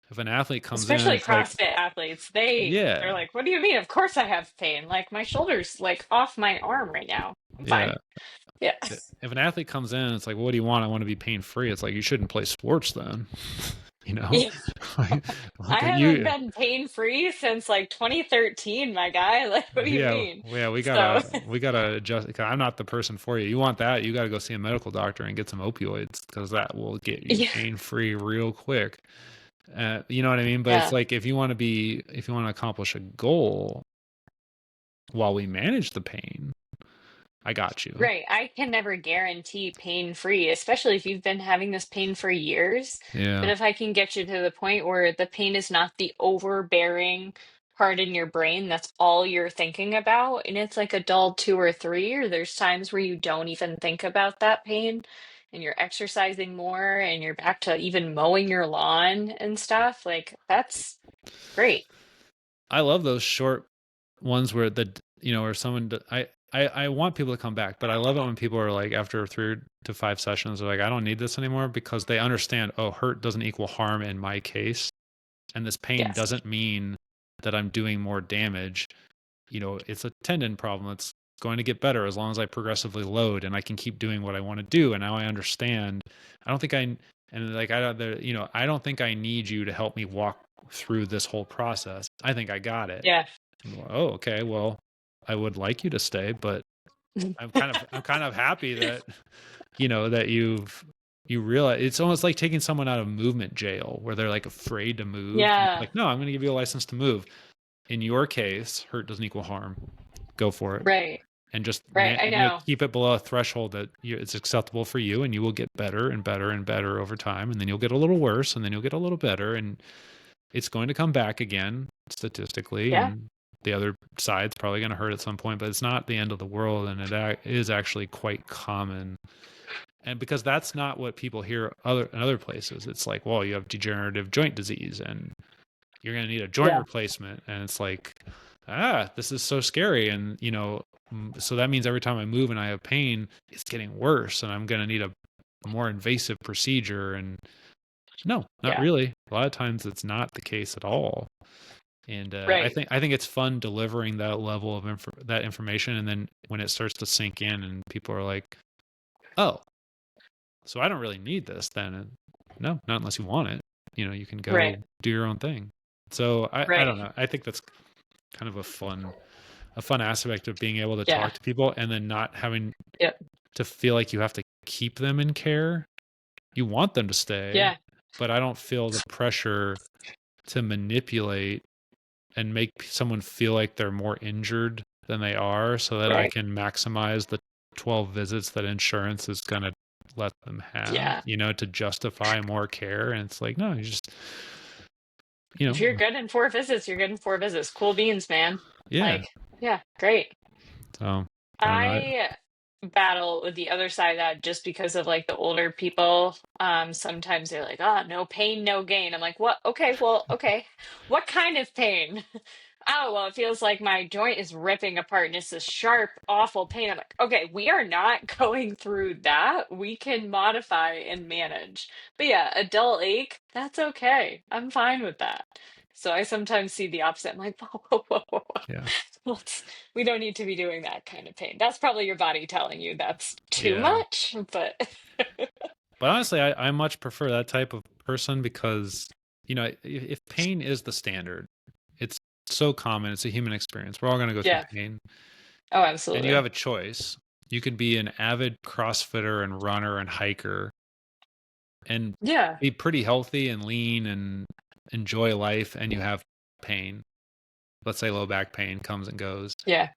if an athlete comes in, Especially it's like, CrossFit athletes. They're yeah, like, what do you mean? Of course I have pain. Like my shoulder's like off my arm right now. I'm yeah. fine. Yeah. If an athlete comes in, it's like, well, what do you want? I want to be pain free. It's like, you shouldn't play sports then, you know? Yeah. like, I like haven't you, been pain free since like 2013, my guy. Like, what do you yeah, mean? yeah, So, we gotta adjust. Cause I'm not the person for you. You want that? You got to go see a medical doctor and get some opioids, because that will get you yeah. pain free real quick. You know what I mean? But it's Yeah. like, if you want to accomplish a goal while we manage the pain, I got you. Right. I can never guarantee pain free, especially if you've been having this pain for years. But Yeah. if I can get you to the point where the pain is not the overbearing part in your brain that's all you're thinking about, and it's like a dull 2 or 3, or there's times where you don't even think about that pain and you're exercising more and you're back to even mowing your lawn and stuff, like, that's great. I love those short ones where where I want people to come back, but I love it when people are like, after 3 to 5 sessions, they're like, I don't need this anymore, because they understand, oh, hurt doesn't equal harm in my case. And this pain Yes. doesn't mean that I'm doing more damage. It's a tendon problem. It's going to get better as long as I progressively load and I can keep doing what I want to do. And now I understand. I don't think I, and like, I don't think I need you to help me walk through this whole process. I think I got it. Yeah. Oh, okay. Well, I would like you to stay, but I'm kind of happy that, that you realize it's almost like taking someone out of movement jail where they're like afraid to move. Yeah. Like, no, I'm going to give you a license to move. In your case, hurt doesn't equal harm. Go for it. Right. And just Right, I know. keep it below a threshold that it's acceptable for you, and you will get better and better and better over time. And then you'll get a little worse, and then you'll get a little better. And it's going to come back again statistically. Yeah. And the other side's probably going to hurt at some point, but it's not the end of the world. And it is actually quite common. And because that's not what people hear in other places. It's like, well, you have degenerative joint disease and you're going to need a joint Yeah. replacement. And it's like, this is so scary. And, so that means every time I move and I have pain, it's getting worse and I'm going to need a more invasive procedure. And no, not Yeah. really. A lot of times it's not the case at all. And I Right. think it's fun delivering that level of that information. And then when it starts to sink in and people are like, oh, so I don't really need this then. No, not unless you want it. You can go Right. do your own thing. So I don't Right. know. I think that's kind of a fun aspect of being able to Yeah. talk to people and then not having Yep. to feel like you have to keep them in care. You want them to stay, Yeah. but I don't feel the pressure to manipulate and make someone feel like they're more injured than they are so that I Right. can maximize the 12 visits that insurance is going to let them have, Yeah. to justify more care. And it's like, no, you just, you If know, you're good in 4 visits, you're good in 4 visits. Cool beans, man. yeah. Like, yeah, great. So I don't know. I battle with the other side of that just because of like the older people. Sometimes they're like, "Oh, no pain, no gain." I'm like, "What? Okay, well, okay. What kind of pain?" Oh, well, it feels like my joint is ripping apart and it's a sharp, awful pain. I'm like, okay, we are not going through that. We can modify and manage. But yeah, a dull ache, that's okay. I'm fine with that. So I sometimes see the opposite. I'm like, whoa, whoa, whoa, whoa, whoa. Yeah. We don't need to be doing that kind of pain. That's probably your body telling you that's too Yeah. much, but But honestly, I much prefer that type of person because, if pain is the standard, it's so common. It's a human experience. We're all going to go through yeah. pain. Oh, And you have absolutely. a choice. You could be an avid CrossFitter and runner and hiker and Yeah. be pretty healthy and lean and enjoy life, and you have pain. Let's say low back pain comes and goes. Yeah.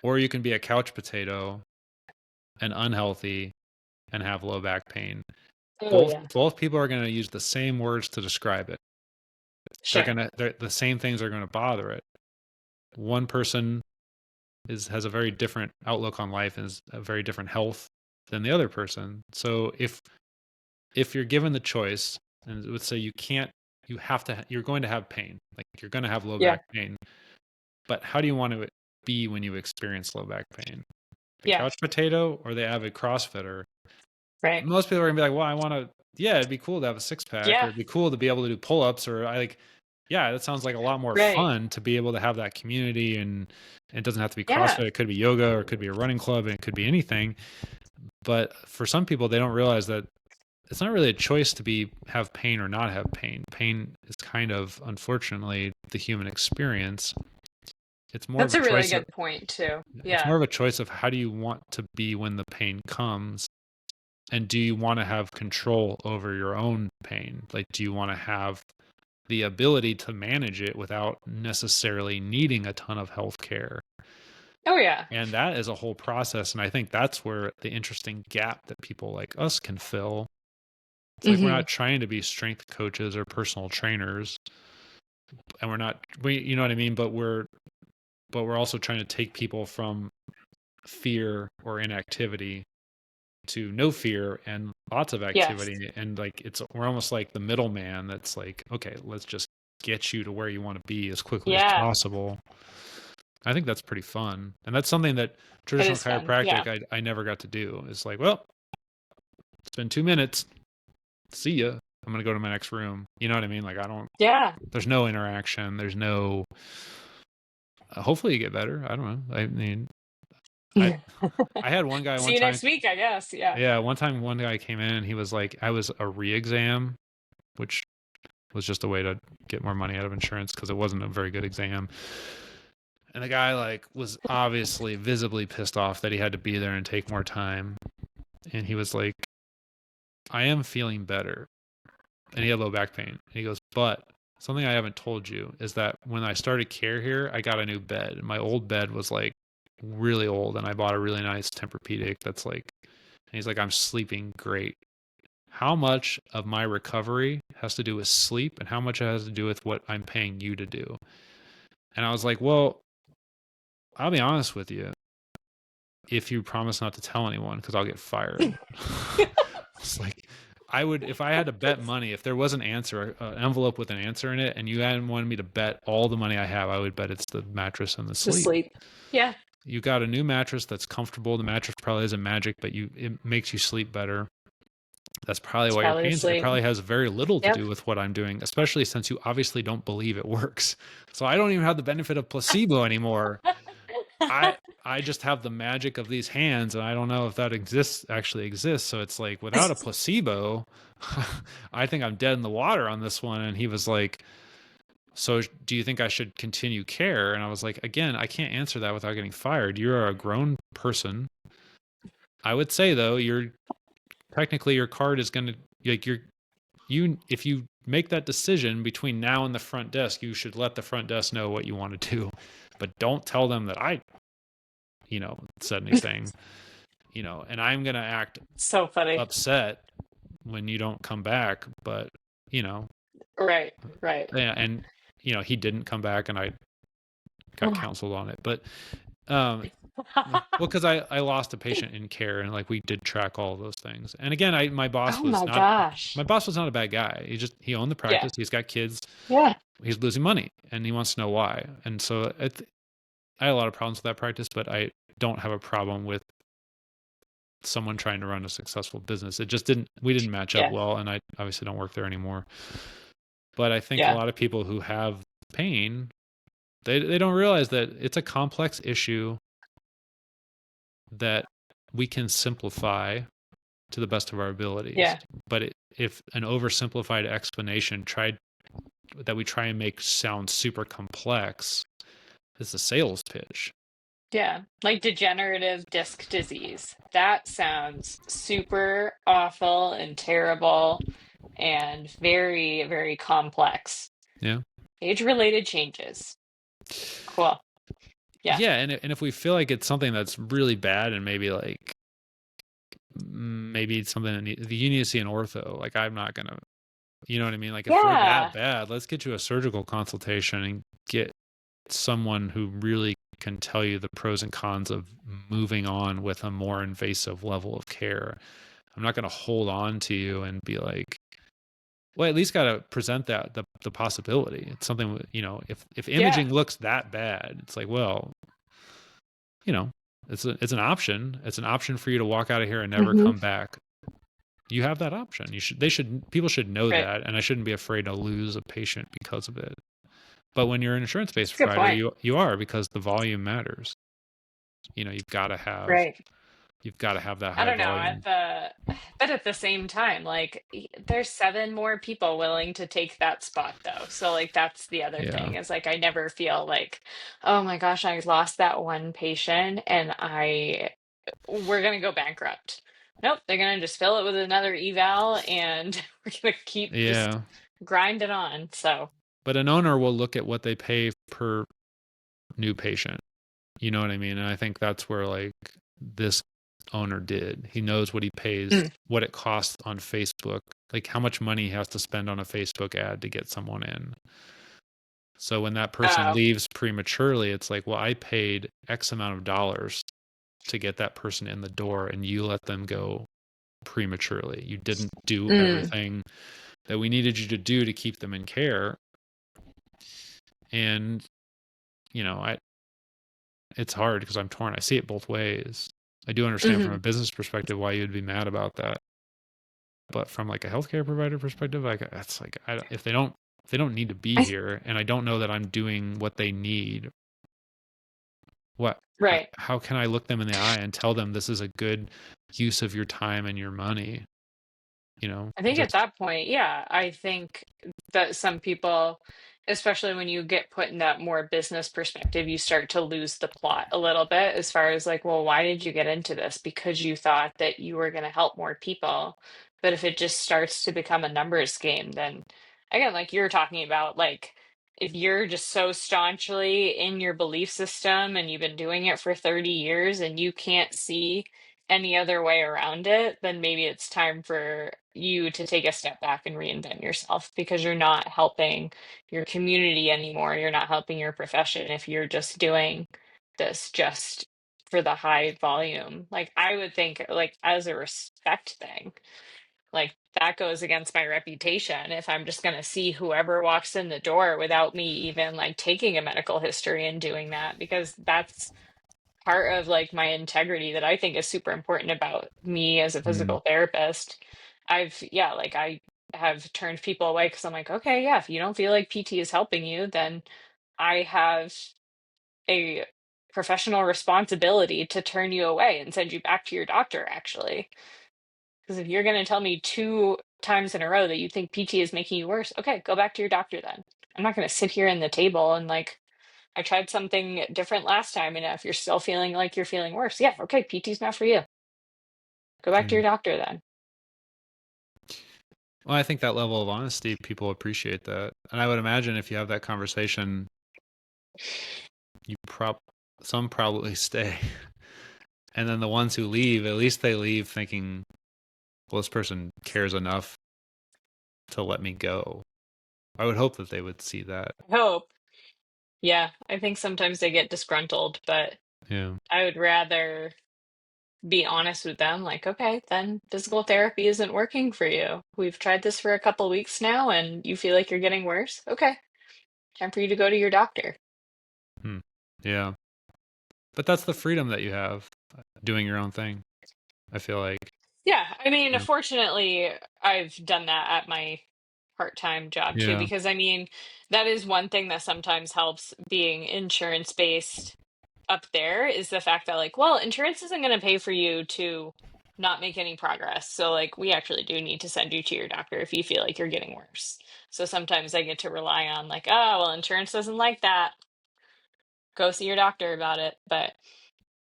Or you can be a couch potato and unhealthy and have low back pain. Oh, Both yeah. both people are going to use the same words to describe it. Sure. The same things are going to bother it. One person has a very different outlook on life and is a very different health than the other person. So if you're given the choice, and it would say you're going to have pain, like you're going to have low Yeah. back pain, but how do you want to be when you experience low back pain? The Yeah. couch potato or the avid CrossFitter? Right. Most people are gonna be like, well, yeah, it'd be cool to have a six pack, or Yeah. it'd be cool to be able to do pull ups, or yeah, that sounds like a lot more Right. fun to be able to have that community. And it doesn't have to be Yeah. CrossFit. It could be yoga, or it could be a running club, and it could be anything. But for some people, they don't realize that it's not really a choice to have pain or not have pain. Pain is kind of, unfortunately, the human experience. It's more of That's a a really choice of good point too. it's Yeah. more of a choice of how do you want to be when the pain comes, and do you want to have control over your own pain? Like, do you want to have the ability to manage it without necessarily needing a ton of health care? Oh yeah. And that is a whole process. And I think that's where the interesting gap that people like us can fill. It's like we're Hmm. not trying to be strength coaches or personal trainers. and we're not, you know what I mean? But we're also trying to take people from fear or inactivity to no fear and lots of Yes. activity. And like, we're almost like the middleman that's like, okay, let's just get you to where you want to be as quickly as Yeah. possible. I think that's pretty fun. And that's something that It traditional is fun. Yeah. chiropractic, I never got to do. It's like, well, it's been 2 minutes. See ya. I'm going to go to my next room. You know what I mean? Like, Yeah. there's no interaction. There's no, hopefully you get better. I don't know. I mean, I, I had one guy See one you time. next week, I guess. Yeah. Yeah. One time, one guy came in and he was like, I was a re-exam, which was just a way to get more money out of insurance because it wasn't a very good exam. And the guy like was obviously visibly pissed off that he had to be there and take more time. And he was like, I am feeling better. And he had low back pain. And he goes, but something I haven't told you is that when I started care here, I got a new bed. My old bed was like really old, and I bought a really nice Tempur-Pedic that's like, and he's like, I'm sleeping great. How much of my recovery has to do with sleep and how much it has to do with what I'm paying you to do? And I was like, well, I'll be honest with you. If you promise not to tell anyone, because I'll get fired. It's like, I would, if I had to bet money, if there was an answer, an envelope with an answer in it, and you hadn't wanted me to bet all the money I have, I would bet it's the mattress and the To sleep. sleep. Yeah. You got a new mattress that's comfortable. The mattress probably isn't magic, but it makes you sleep better. That's probably It's why you're probably to paying. It sleep. probably has very little to Yep. do with what I'm doing, especially since you obviously don't believe it works. So I don't even have the benefit of placebo anymore. I just have the magic of these hands, and I don't know if that actually exists. So it's like, without a placebo, I think I'm dead in the water on this one. And he was like, so do you think I should continue care? And I was like, again, I can't answer that without getting fired. You're a grown person. I would say though, technically your card is going to, like, if you make that decision between now and the front desk, you should let the front desk know what you want to do, but don't tell them that I said anything, and I'm going to act So funny. upset when you don't come back. But, Right. Right. yeah, and, he didn't come back, and I got counseled on it. But, well, because I lost a patient in care, and like we did track all of those things. And again, my boss Oh was my not gosh. a bad guy. He owned the Yeah. practice. He's got kids. Yeah. He's losing money, and he wants to know why. And so I had a lot of problems with that practice, but I don't have a problem with someone trying to run a successful business. We didn't match up Yeah. well, and I obviously don't work there anymore. But I think a Yeah. lot of people who have pain, they don't realize that it's a complex issue that we can simplify to the best of our abilities. Yeah. But if an oversimplified explanation that we try and make sound super complex, it's a sales pitch. Yeah. Like degenerative disc disease. That sounds super awful and terrible and very, very complex. Yeah. Age-related changes. Cool. Yeah. Yeah, and if we feel like it's something that's really bad, and maybe it's something that you need to see an ortho, like I'm not gonna, you know what I mean? Like if we're Yeah. that bad, let's get you a surgical consultation and get someone who really can tell you the pros and cons of moving on with a more invasive level of care. I'm not gonna hold on to you and be like, well, at least got to present that the possibility. It's something, if Yeah. imaging looks that bad, it's like, well, it's an option. It's an option for you to walk out of here and never Hmm. come back. You have that option. People should know Right. that, and I shouldn't be afraid to lose a patient because of it. But when you're an insurance-based Good provider, point. you are, because the volume matters. You've got to have Right. that I high don't know. volume. But at the same time, like there's seven more people willing to take that spot though. So like that's the other Yeah. thing is like I never feel like, oh my gosh, I lost that one patient and we're gonna go bankrupt. Nope, they're gonna just fill it with another eval and we're gonna keep just Yeah. grinding on. So But an owner will look at what they pay per new patient. You know what I mean? And I think that's where like this owner did. He knows what he pays, mm, what it costs on Facebook, like how much money he has to spend on a Facebook ad to get someone in. So when that person Oh, leaves prematurely, it's like, well, I paid X amount of dollars to get that person in the door, and you let them go prematurely. You didn't do mm, everything that we needed you to do to keep them in care. And, you know, it's hard because I'm torn. I see it both ways. I do understand from a hmm business perspective why you'd be mad about that. But from like a healthcare provider perspective, like that's like, if they don't need to be I, here, and I don't know that I'm doing what they need, what, right. how can I look them in the eye and tell them this is a good use of your time and your money? You know, I think at just, that point, yeah, I think that some people, especially when you get put in that more business perspective, you start to lose the plot a little bit as far as like, well, why did you get into this? Because you thought that you were going to help more people. But if it just starts to become a numbers game, then again, like you're talking about, like if you're just so staunchly in your belief system and you've been doing it for 30 years and you can't see any other way around it, then maybe it's time for you to take a step back and reinvent yourself because you're not helping your community anymore. You're not helping your profession if you're just doing this just for the high volume. Like I would think like as a respect thing, like that goes against my reputation if I'm just going to see whoever walks in the door without me even like taking a medical history and doing that because that's part of like my integrity that I think is super important about me as a mm, physical therapist. Yeah, like I have turned people away because I'm like, okay, yeah, if you don't feel like PT is helping you, then I have a professional responsibility to turn you away and send you back to your doctor, actually. Because if you're going to tell me 2 times in a row that you think PT is making you worse, okay, go back to your doctor then. I'm not going to sit here in the table and like I tried something different last time, and if you're still feeling like you're feeling worse, yeah, okay, PT's not for you. Go back to yeah. your doctor then. Well, I think that level of honesty, people appreciate that. And I would imagine if you have that conversation, you some probably stay. And then the ones who leave, at least they leave thinking, well, this person cares enough to let me go. I would hope that they would see that. I hope. Yeah, I think sometimes they get disgruntled, but Yeah. I would rather be honest with them, like, okay, then physical therapy isn't working for you. We've tried this for a couple weeks now, and you feel like you're getting worse. Okay, time for you to go to your doctor. Hmm. Yeah. But that's the freedom that you have doing your own thing. I feel like, Yeah, I mean, yeah. fortunately, I've done that at my part-time job too, Yeah. because I mean, that is one thing that sometimes helps being insurance based up there is the fact that, like, well, insurance isn't going to pay for you to not make any progress. So, like, we actually do need to send you to your doctor if you feel like you're getting worse. So sometimes I get to rely on, like, oh, well, insurance doesn't like that. Go see your doctor about it. But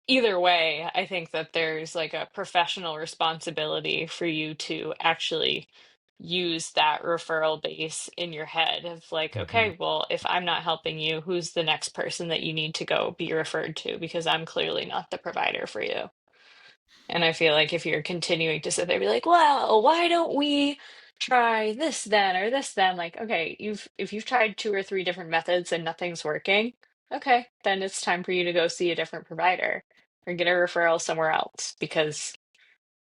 either way, I think that there's like a professional responsibility for you to actually use that referral base in your head of like, Hmm. okay, well, if I'm not helping you, who's the next person that you need to go be referred to? Because I'm clearly not the provider for you. And I feel like if you're continuing to sit there and be like, well, why don't we try this then or this then? Like, okay, if you've tried 2 or 3 different methods and nothing's working, okay, then it's time for you to go see a different provider or get a referral somewhere else because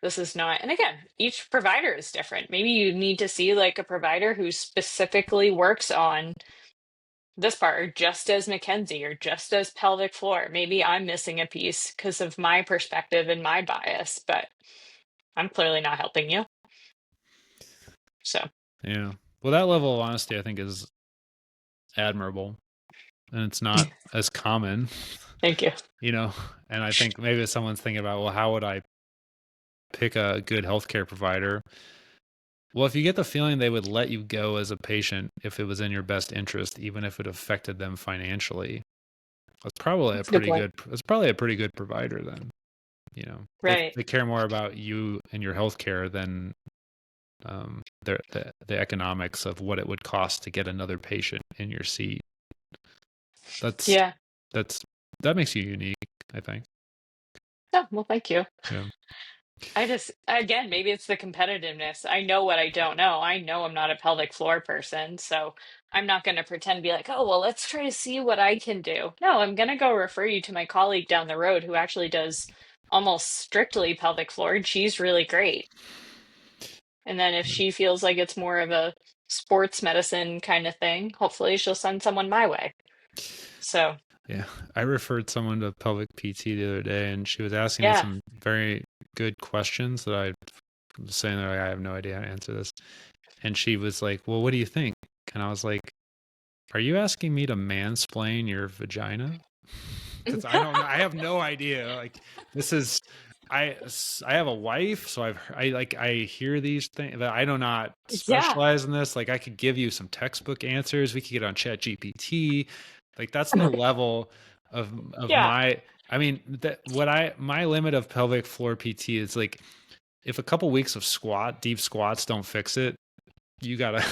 this is not, and again, each provider is different. Maybe you need to see like a provider who specifically works on this part, or just as Mackenzie, or just as pelvic floor. Maybe I'm missing a piece because of my perspective and my bias, but I'm clearly not helping you. So Yeah. Well, that level of honesty, I think, is admirable, and it's not as common, thank you. you know. And I think maybe if someone's thinking about, well, how would I pick a good healthcare provider? Well, if you get the feeling they would let you go as a patient if it was in your best interest, even if it affected them financially, That's a good point. that's probably a pretty good provider then. You know, Right. they care more about you and your healthcare than the economics of what it would cost to get another patient in your seat. That's Yeah. that's that makes you unique, I think. Oh, well, thank you. Yeah. again, maybe it's the competitiveness. I know what I don't know. I know I'm not a pelvic floor person, so I'm not going to pretend to be like, oh, well, let's try to see what I can do. No, I'm going to go refer you to my colleague down the road who actually does almost strictly pelvic floor, and she's really great. And then if she feels like it's more of a sports medicine kind of thing, hopefully she'll send someone my way. So, Yeah, I referred someone to pelvic PT the other day, and she was asking me yeah. some very good questions that I was saying that I have no idea how to answer this. And she was like, "Well, what do you think?" And I was like, "Are you asking me to mansplain your vagina?" Because I don't know. I have no idea. Like, this is, I have a wife, so I hear these things, but I do not Yeah. specialize in this. Like, I could give you some textbook answers. We could get on Chat GPT. Like, that's the level of Yeah. my. I mean, my limit of pelvic floor PT is like, if a couple weeks of deep squats don't fix it, you gotta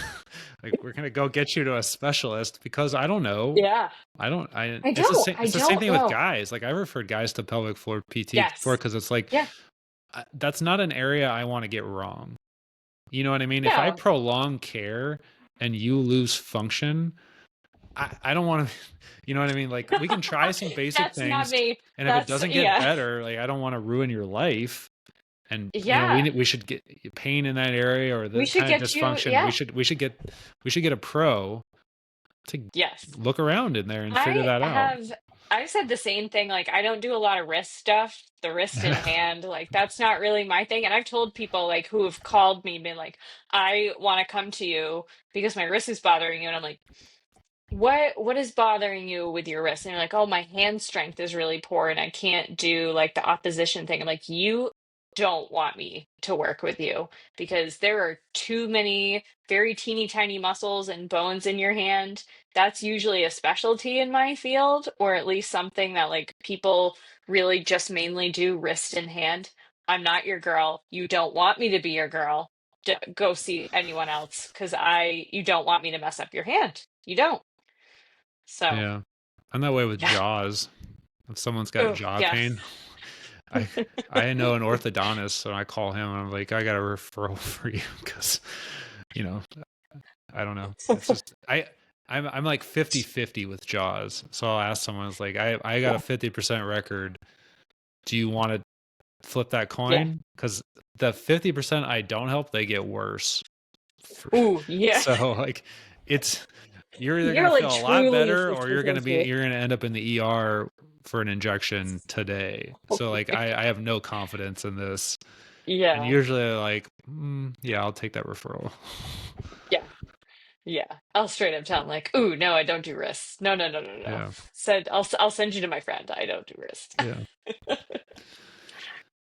like, we're gonna go get you to a specialist, because I don't know. Yeah. I It's the don't. same. I It's the same don't thing with know. guys. Like, I referred guys to pelvic floor PT before, Yes. because it's like, Yeah. that's not an area I want to get wrong. You know what I mean? If I No. prolong care and you lose function, I don't want to. You know what I mean? Like, we can try some basic That's not things, me. and if it That's doesn't get yeah. better, like, I don't want to ruin your life. And Yeah. we should get pain in that area, or We the should kind of get you. dysfunction. Yeah. We should get a pro to Yes. look around in there and figure I that out. have I've said the same thing. Like, I don't do a lot of wrist stuff, the wrist and hand. Like, that's not really my thing. And I've told people like who have called me, been like, I want to come to you because my wrist is bothering you. And I'm like, what is bothering you with your wrist? And you're like, oh, my hand strength is really poor and I can't do like the opposition thing. I'm like, you don't want me to work with you because there are too many very teeny tiny muscles and bones in your hand. That's usually a specialty in my field, or at least something that like people really just mainly do wrist and hand. I'm not your girl. You don't want me to be your girl. Go see anyone else because you don't want me to mess up your hand. You don't. So, Yeah. I'm that way with yeah. jaws. If someone's got Oh, jaw yeah. pain, I I know an orthodontist, so I call him and I'm like, I got a referral for you, because, you know, I don't know. It's just, I'm like 50-50 with jaws. So I'll ask someone, it's like, I got a Yeah. 50% record. Do you want to flip that Yeah. coin? Because the 50% I don't help, they get worse. Ooh, yeah. So, like, it's, you're either You're gonna like feel a lot truly better, or 50-50. you're gonna end up in the ER for an injection today. Oh So, like, my I have no confidence in this. And Yeah. usually they're like, yeah, I'll take that referral. Yeah. Yeah. I'll straight up tell him like, ooh, no, I don't do wrists. No, no, no, no, no. Yeah. Said I'll send you to my friend. I don't do wrists. Yeah.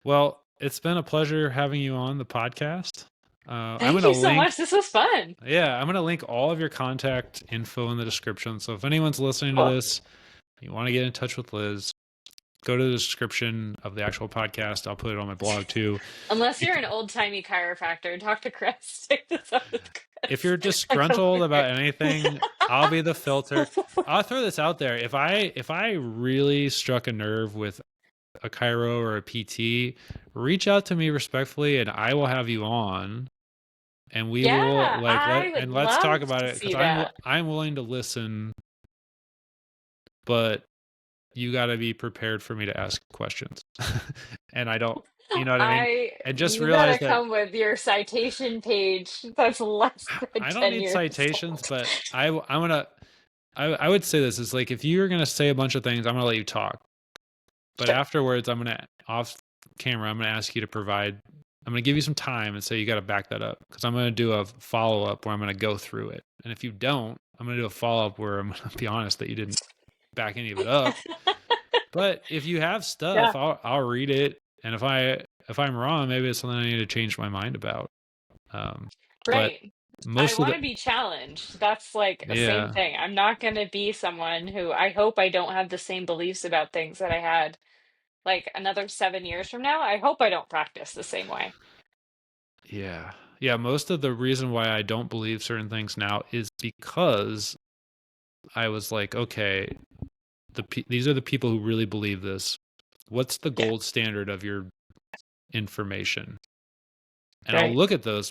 Well, it's been a pleasure having you on the podcast. I'm Thank gonna you so link much. This was fun. Yeah, I'm gonna link all of your contact info in the description. So if anyone's listening to Cool. this, you want to get in touch with Lizz, go to the description of the actual podcast. I'll put it on my blog too. Unless You you're can, an old-timey chiropractor, talk to Chris. Take this up with if Chris. you're I don't disgruntled about care. anything, I'll be the filter. I'll throw this out there. If I really struck a nerve with a chiro or a PT, reach out to me respectfully, and I will have you on, and we will, Yeah, I would let's talk love about to it, because see that. I'm willing to listen, but you got to be prepared for me to ask questions. And I don't, you know what I mean? And just You realize gotta that come with your citation page that's less than I don't 10 need years citations, old. but I'm gonna, I would say this is like, if you're gonna say a bunch of things, I'm gonna let you talk, but Sure. afterwards, I'm gonna, off camera, I'm gonna ask you to provide. I'm gonna give you some time and say you got to back that up, because I'm gonna do a follow up where I'm gonna go through it, and if you don't, I'm gonna do a follow up where I'm gonna be honest that you didn't back any of it up. But if you have Yeah, stuff, I'll read it, and if I'm wrong, maybe it's something I need to change my mind about. Um, but right. I most of want the to be challenged. That's like the same yeah thing. I'm not going to be someone who I hope I don't have the same beliefs about things that I had like another 7 years from now. I hope I don't practice the same way. yeah, most of the reason why I don't believe certain things now is because I was like, okay, these are the people who really believe this. What's the Yeah. gold standard of your information. And I'll Right. look at those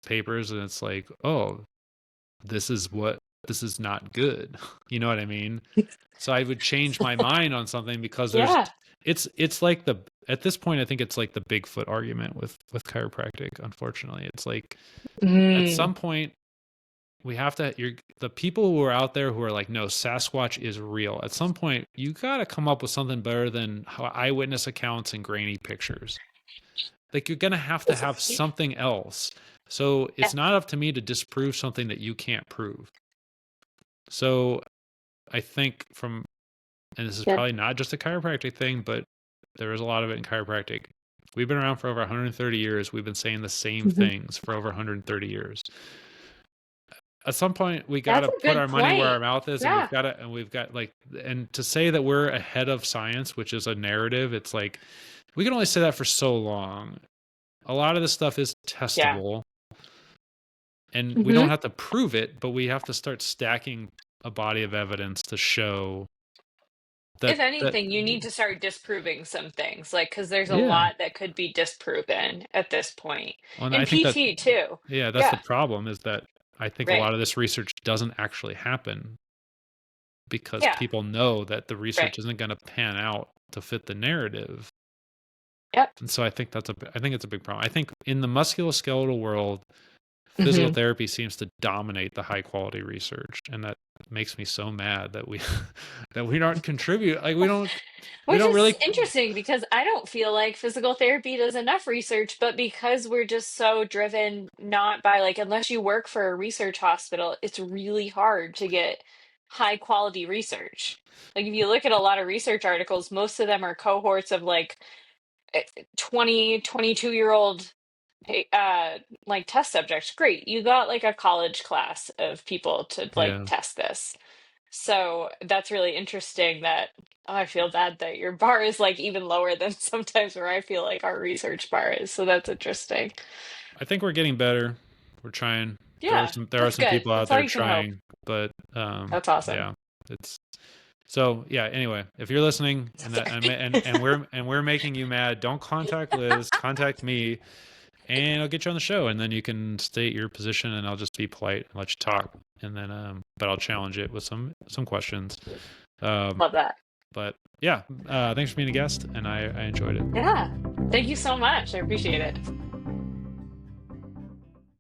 papers, and it's like, oh, this is not good. You know what I mean? So I would change my mind on something because Yeah. it's like at this point, I think it's like the Bigfoot argument with chiropractic. Unfortunately, it's like at Mm. some point we have to, the people who are out there who are like, no, Sasquatch is real. At some point, you got to come up with something better than eyewitness accounts and grainy pictures. Like, you're going to have something else. So Yeah. it's not up to me to disprove something that you can't prove. So I think and this is Yeah. probably not just a chiropractic thing, but there is a lot of it in chiropractic. We've been around for over 130 years. We've been saying the same Mhm. things for over 130 years. At some point, we got That's to a put good our money where our point. mouth is, and Yeah. we've got like, and to say that we're ahead of science, which is a narrative, it's like, we can only say that for so long. A lot of this stuff is Yeah. testable, and we don't Hmm. have to prove it, but we have to start stacking a body of evidence to show If that anything, you need to start disproving some things, like, because there's a yeah. lot that could be disproven at this point. Well, and I In think that, PT too. yeah, that's the Yeah. problem, is that I think a Right. lot of this research doesn't actually happen because Yeah. people know that the Right. research isn't going to pan out to fit the narrative. Yep. And so I think it's a big problem. I think in the musculoskeletal world, physical Hmm. therapy seems to dominate the high quality research, and that makes me so mad that we that we don't contribute. Like, we Which don't is really. interesting because I don't feel like physical therapy does enough research, but because we're just so driven not by, like, unless you work for a research hospital, it's really hard to get high quality research. Like, if you look at a lot of research articles, most of them are cohorts of like 20, 22-year-old like test subjects. Great. You got like a college class of people to like Yeah, test this. So that's really interesting that, oh, I feel bad that your bar is like even lower than sometimes where I feel like our research bar is. So that's interesting. I think we're getting better. We're trying. Yeah, There are that's some good. people out That's all there you can hope. trying, but That's awesome. yeah, it's so yeah. Anyway, if you're listening and we're making you mad, don't contact Liz. Contact me, and I'll get you on the show, and then you can state your position, and I'll just be polite and let you talk, and then but I'll challenge it with some questions. Um, Love that. but yeah, thanks for being a guest, and I enjoyed it. Yeah. Thank you so much. I appreciate it.